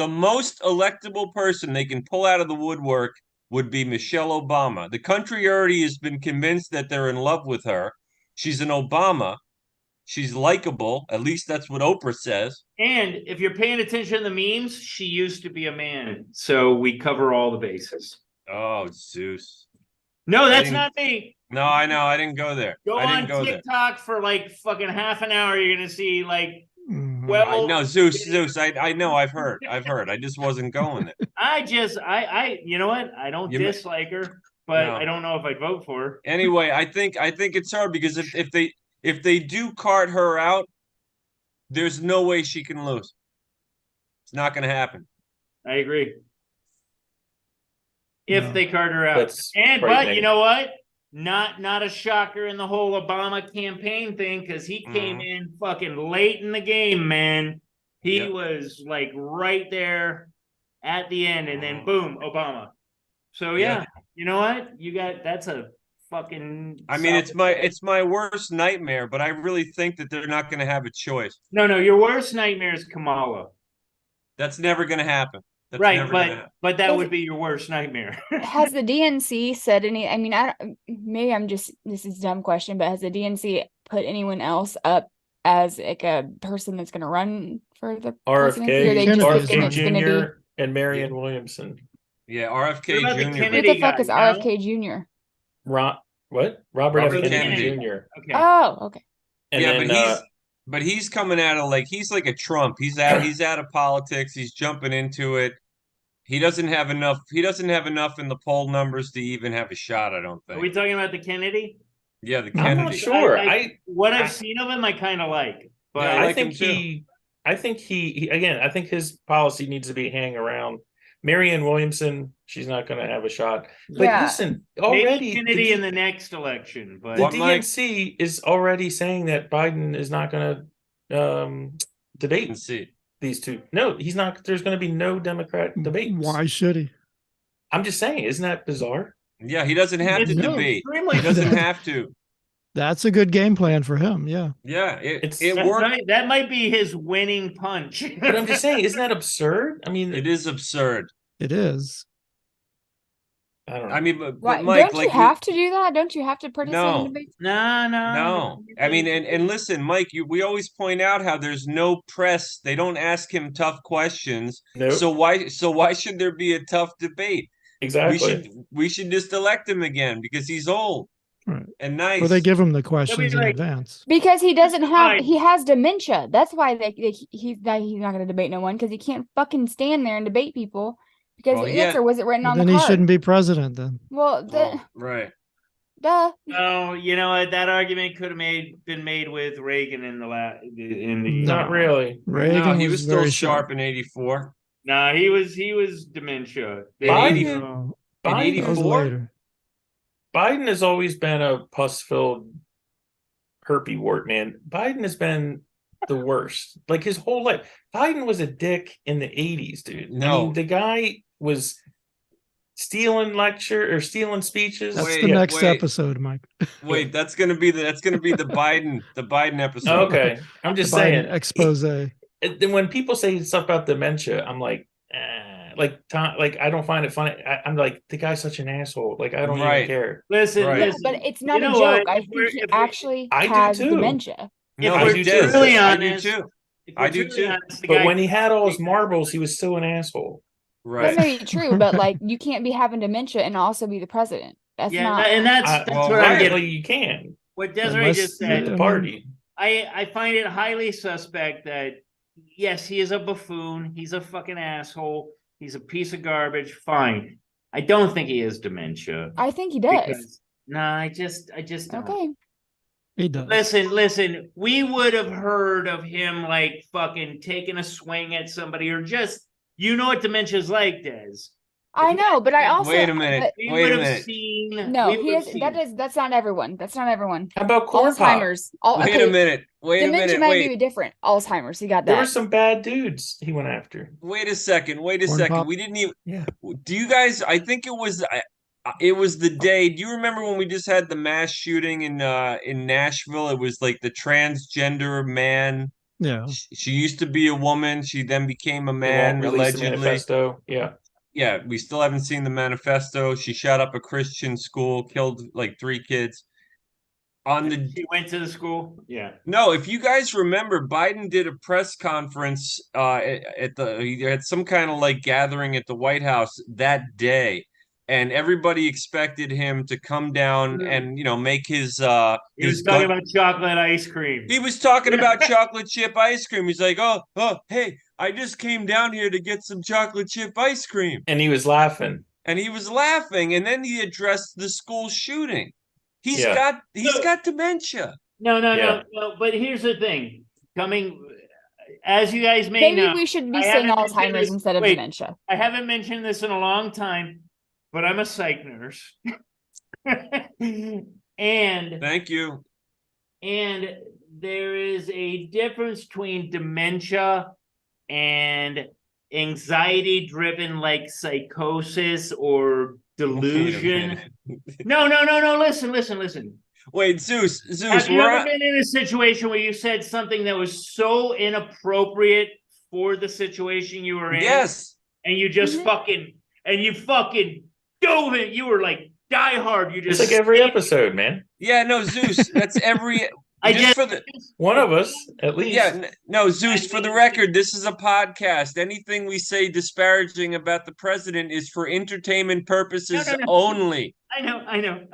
S3: most electable person they can pull out of the woodwork would be Michelle Obama. The country already has been convinced that they're in love with her. She's an Obama. She's likable. At least that's what Oprah says.
S2: And if you're paying attention to the memes, she used to be a man. So we cover all the bases.
S3: Oh, Zeus.
S2: No, that's not me.
S3: No, I know. I didn't go there.
S2: Go
S3: I didn't
S2: on
S3: go
S2: TikTok for like fucking half an hour. You're going to see like,
S6: Mhm.
S2: well.
S3: No, Zeus. I know. I've heard. I just wasn't going there.
S2: You know what? I don't dislike her, but I don't know if I'd vote for her.
S3: Anyway, I think it's hard because if they do cart her out, there's no way she can lose. It's not going to happen.
S2: I agree. If they cart her out.
S4: That's
S2: but
S4: frightening.
S2: you know what? Not a shocker in the whole Obama campaign thing, because he came in fucking late in the game, man. He was like right there at the end, and then boom, Obama. So yeah, you know what? That's a fucking.
S3: I mean, it's my worst nightmare, but I really think that they're not going to have a choice.
S2: No, your worst nightmare is Kamala.
S3: That's never going to happen. That's
S2: right, but that would be your worst nightmare.
S5: Has the DNC said any? I mean, this is a dumb question, but has the DNC put anyone else up as like a person that's going to run for the presidency? Or they just
S6: RFK
S4: Jr. and Marianne Williamson.
S3: Yeah, RFK Jr.
S5: Who the fuck is RFK Jr.?
S4: Robert F. Kennedy Jr.
S5: Okay. Oh, okay.
S4: And
S3: yeah,
S4: then,
S3: but he's coming out of he's like a Trump. He's out of politics. He's jumping into it. He doesn't have enough in the poll numbers to even have a shot, I don't think.
S2: Are we talking about the Kennedy?
S3: Yeah, the Kennedy.
S4: I'm not sure.
S2: I've seen of him, I kind of like. But
S3: yeah,
S4: I think I think his policy needs to be hanging around. Marianne Williamson, she's not going to have a shot. But listen, already
S2: maybe Kennedy in the next election. But
S4: the DNC is already saying that Biden is not going to debate these two. No, he's not. There's going to be no Democrat debates.
S6: Why should he?
S4: I'm just saying, isn't that bizarre?
S3: Yeah, he doesn't have to debate. He doesn't have to.
S6: That's a good game plan for him. Yeah.
S3: Yeah, it worked.
S2: That might be his winning punch.
S4: But I'm just saying, isn't that absurd? I mean,
S3: it is absurd.
S6: It is.
S4: I don't know.
S3: I mean, but Mike,
S5: don't you have to do that? Don't you have to participate in debates?
S3: No. I mean, and listen, Mike, we always point out how there's no press. They don't ask him tough questions.
S4: Nope.
S3: So why should there be a tough debate?
S4: Exactly.
S3: We should just elect him again because he's old and nice.
S6: Well, they give him the questions in advance
S5: because he doesn't have. He has dementia. That's why he's not going to debate no one, because he can't fucking stand there and debate people. Because the answer wasn't written on the card.
S6: Then he shouldn't be president then.
S5: Well,
S3: right.
S5: Duh.
S2: Oh, you know what? That argument could have been made with Reagan in the
S4: not really.
S6: Reagan
S3: no, he was still sharp in '84.
S2: No, he was dementia.
S3: In '84.
S4: Biden has always been a pus-filled herpy wart man. Biden has been the worst, like his whole life. Biden was a dick in the 80s, dude.
S3: No,
S4: I mean, the guy was stealing speeches.
S6: That's the next episode, Mike.
S3: Wait, that's gonna be the Biden episode.
S4: Okay, I'm just saying
S6: expose.
S4: Then when people say stuff about dementia, I'm like, I don't find it funny. I'm like, the guy's such an asshole. Like, I don't even care.
S2: Listen,
S5: but it's not a joke. I think he actually has dementia.
S3: No,
S2: I do too. Really honest,
S3: I do too.
S4: But when he had all his marbles, he was still an asshole.
S3: Right.
S5: That may be true, but like, you can't be having dementia and also be the president. That's not.
S2: And that's what I'm getting.
S4: You can.
S2: What Desiree just said.
S4: The party.
S2: I find it highly suspect that yes, he is a buffoon. He's a fucking asshole. He's a piece of garbage. Fine. I don't think he has dementia.
S5: I think he does.
S2: No, I just don't.
S5: Okay.
S6: He does.
S2: Listen, we would have heard of him like fucking taking a swing at somebody or just, you know what dementia is like, Des.
S5: I know, but I also
S3: Wait a minute.
S2: We
S3: Wait
S2: would
S3: a
S2: have
S3: minute.
S2: seen.
S5: no,
S2: we
S5: he
S2: would have
S5: is
S2: seen-
S5: that's not everyone. That's not everyone.
S4: How about corn pop?
S5: Alzheimer's.
S3: Wait a minute. Wait a
S5: Dementia
S3: minute.
S5: might
S3: Wait.
S5: be different. Alzheimer's, he got
S4: There were
S5: that.
S4: some bad dudes he went after.
S3: Wait a second. Wait a
S6: Corn
S3: second.
S6: pop.
S3: We didn't even.
S6: Yeah.
S3: Do you guys? I think it was. It was the day. Do you remember when we just had the mass shooting in Nashville? It was like the transgender man.
S6: Yeah.
S3: She used to be a woman. She then became a
S4: They
S3: man,
S4: won't release the
S3: allegedly.
S4: manifesto. Yeah.
S3: Yeah, we still haven't seen the manifesto. She shot up a Christian school, killed like 3 kids.
S2: She went to the school. Yeah.
S3: No, if you guys remember, Biden did a press conference he had some kind of like gathering at the White House that day, and everybody expected him to come down and make his
S2: He was talking about chocolate ice cream.
S3: He was talking about chocolate chip ice cream. He's like, oh, hey, I just came down here to get some chocolate chip ice cream.
S4: And he was laughing.
S3: And he was laughing, and then he addressed the school shooting. He's
S4: Yeah.
S3: got dementia.
S2: No. But here's the thing. As you guys may
S5: Maybe
S2: know,
S5: we should be
S2: I
S5: saying
S2: haven't mentioned
S5: Alzheimer's
S2: this-
S5: instead of
S2: wait.
S5: dementia.
S2: I haven't mentioned this in a long time, but I'm a psych nurse. And
S3: Thank you.
S2: And there is a difference between dementia and anxiety driven like psychosis or delusion. No. Listen.
S3: Wait, Zeus,
S2: Have you
S3: we're
S2: ever been in a situation where you said something that was so inappropriate for the situation you were in?
S3: Yes.
S2: And you just fucking dove in. You were like die hard. You just
S4: It's like every episode, man.
S3: Yeah, no, Zeus, that's every
S4: One of us, at least.
S3: Yeah, no, Zeus, for the record, this is a podcast. Anything we say disparaging about the president is for entertainment purposes
S2: No.
S3: only.
S2: I know.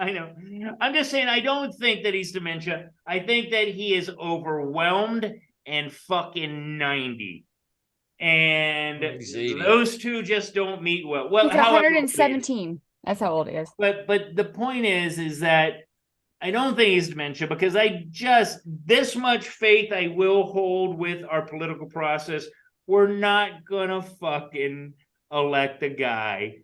S2: I'm just saying, I don't think that he's dementia. I think that he is overwhelmed and fucking 90. And
S3: He's 80.
S2: those two just don't meet well. Well,
S5: He's
S2: however,
S5: 117. That's how old he is.
S2: But the point is that I don't think he's dementia because this much faith I will hold with our political process. We're not gonna fucking elect a guy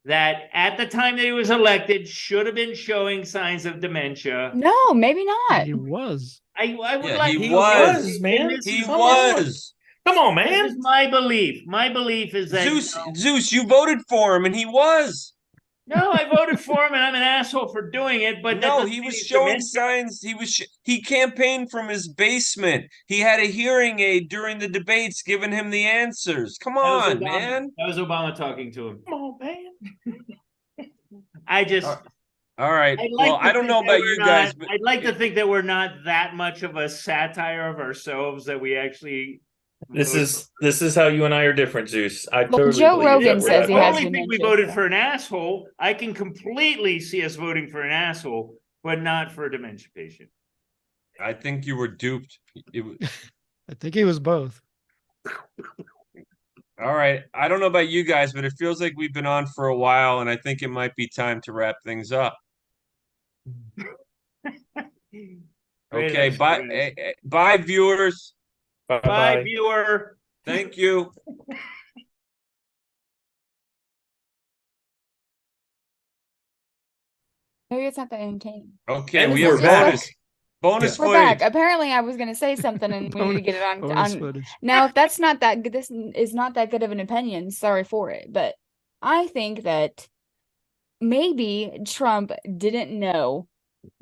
S2: that at the time that he was elected should have been showing signs of dementia.
S5: No, maybe not.
S6: He was.
S2: I would
S3: Yeah,
S2: like
S3: he
S2: to-
S3: was,
S4: man.
S3: He
S4: Come
S3: was.
S4: Come on,
S2: This is
S4: man.
S2: my belief. My belief is that
S3: Zeus, you voted for him, and he was.
S2: no, I voted for him, and I'm an asshole for doing it. But that
S3: No,
S2: doesn't
S3: he
S2: mean
S3: was
S2: he's
S3: showing
S2: dementia.
S3: signs. He campaigned from his basement. He had a hearing aid during the debates, giving him the answers. Come
S2: That was
S3: on,
S2: Obama.
S3: man.
S2: That was Obama talking to him.
S4: Come on, man.
S2: I just.
S3: All right.
S2: I'd like
S3: Well,
S2: to
S3: I don't
S2: think
S3: know
S2: that
S3: about
S2: we're
S3: you guys,
S2: not-
S3: but
S2: I'd like to think that we're not that much of a satire of ourselves that we actually.
S4: This is how you and I are different, Zeus. I
S5: Well,
S4: totally
S5: Joe
S4: believe
S5: Rogan
S4: that we're
S5: says
S4: not
S5: he
S2: I
S5: has
S2: only think we
S5: dementia,
S2: voted
S5: so.
S2: for an asshole. I can completely see us voting for an asshole, but not for a dementia patient.
S3: I think you were duped.
S6: I think he was both.
S3: All right. I don't know about you guys, but it feels like we've been on for a while, and I think it might be time to wrap things up.
S2: Great
S3: Okay.
S2: episode,
S3: Bye,
S2: guys.
S3: bye, viewers.
S2: Bye,
S4: Bye-bye.
S2: viewer.
S3: Thank you.
S5: Maybe it's not that entertaining.
S3: Okay,
S4: And
S3: we
S4: we're
S3: have
S4: back.
S3: bonus
S5: We're
S3: footage.
S5: back. Apparently, I was going to say something, and we need to get it on.
S6: Bonus
S5: on
S6: footage.
S5: Now, if that's not that good, this is not that good of an opinion. Sorry for it, but I think that maybe Trump didn't know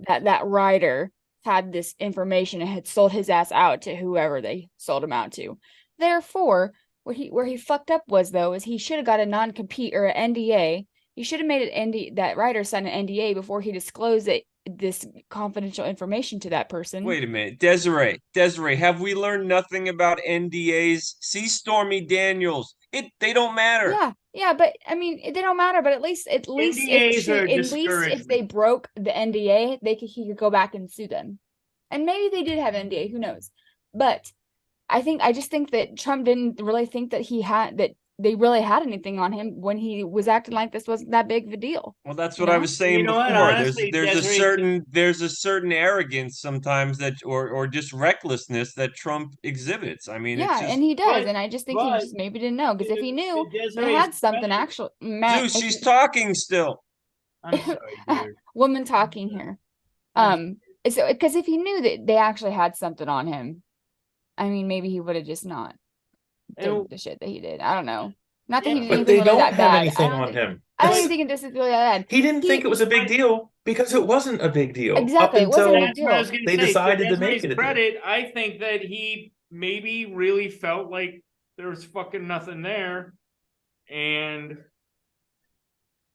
S5: that that writer had this information and had sold his ass out to whoever they sold him out to. Therefore, where he fucked up was is he should have got a non-compete or an NDA. He should have made that writer sign an NDA before he disclosed this confidential information to that person.
S3: Wait a minute. Desiree, have we learned nothing about NDAs? See Stormy Daniels. They don't matter.
S5: Yeah, but I mean, they don't matter. But at least
S2: NDAs are
S5: if they broke the NDA, he could go back and sue them. And maybe they did have an NDA. Who knows? But I just think that Trump didn't really think that they really had anything on him when he was acting like this wasn't that big of a deal.
S3: Well, that's
S5: You
S3: what I
S5: know?
S3: was saying
S2: You know what,
S3: before.
S2: honestly,
S3: There's a
S2: Desiree-
S3: certain arrogance sometimes that or just recklessness that Trump exhibits. I mean, it's
S5: Yeah,
S3: just
S5: and he does,
S2: but-
S5: and I just think he
S2: but
S5: just maybe didn't know, because if he knew
S2: to
S5: they
S2: Desiree's
S5: had something
S2: credit-
S5: actual,
S3: Zeus, she's talking still.
S2: I'm sorry, dear.
S5: woman talking here. So because if he knew that they actually had something on him, I mean, maybe he would have just not did
S2: And-
S5: the shit that he did. I don't know. Not that
S2: Yeah,
S5: he did
S4: But
S5: anything
S4: they
S5: really
S4: don't
S5: that
S4: have
S5: bad.
S4: anything
S5: I don't
S4: on
S5: think,
S4: him.
S5: I don't
S4: That's-
S5: even think this is really that bad.
S4: He didn't think it was a big
S2: But-
S4: deal because it wasn't a big deal.
S5: Exactly,
S4: Up
S5: it wasn't a
S4: until
S5: big
S2: That's what I was
S5: deal.
S2: gonna
S4: they
S2: say.
S4: decided
S2: To
S4: to make
S2: Desiree's
S4: it a deal.
S2: credit, I think that he maybe really felt like there was fucking nothing there, and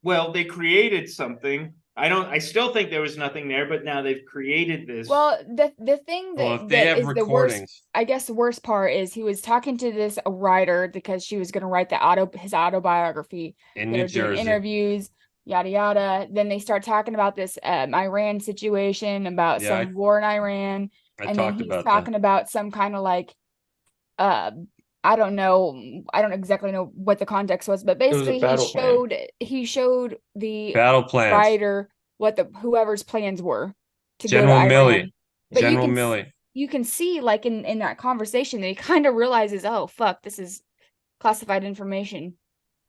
S2: well, they created something. I still think there was nothing there, but now they've created this.
S5: Well, the thing
S3: Well,
S5: that,
S3: if they
S5: that
S3: have
S5: is the worst,
S3: recordings,
S5: I guess the worst part is he was talking to this writer because she was going to write his autobiography.
S3: in
S5: They
S3: New
S5: were doing
S3: Jersey.
S5: interviews, yada yada. Then they start talking about this Iran situation, about
S3: Yeah,
S5: some war in Iran,
S3: I
S5: and then
S3: talked
S5: he's
S3: about
S5: talking about some kind of like, I don't know, I don't exactly know what the context was, but
S4: was a
S5: basically
S4: battle plan.
S5: he showed the
S3: battle plans.
S5: writer what whoever's plans were to
S3: General
S5: go to Iran.
S3: Milley.
S5: But
S3: General
S5: you can
S3: Milley.
S5: you can see like in that conversation that he kind of realizes, oh fuck, this is classified information,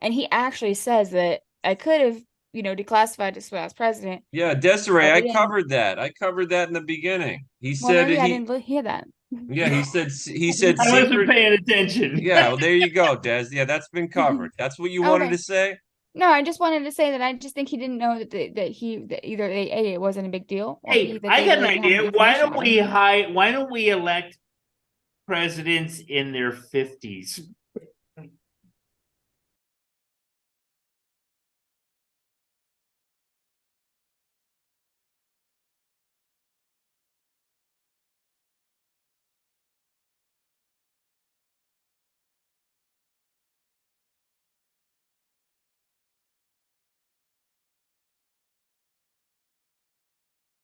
S5: and he actually says that I could have declassified this when I was president.
S3: Yeah, Desiree,
S5: But we
S3: I
S5: didn't.
S3: covered that. I covered that in the beginning. He
S5: Well,
S3: said
S5: maybe I
S3: he
S5: didn't hear that.
S3: yeah, he said
S2: I wasn't
S3: secret.
S2: paying attention.
S3: Yeah, well, there you go, Des. Yeah, that's been covered. That's what you wanted
S5: Okay.
S3: to say?
S5: No, I just wanted to say that I just think he didn't know that that either A, it wasn't a big deal, or B,
S2: Hey,
S5: that
S2: I
S5: they
S2: got an
S5: really didn't have
S2: idea.
S5: the
S2: Why
S5: information
S2: don't
S5: on
S2: we
S5: him.
S2: Why don't we elect presidents in their 50s?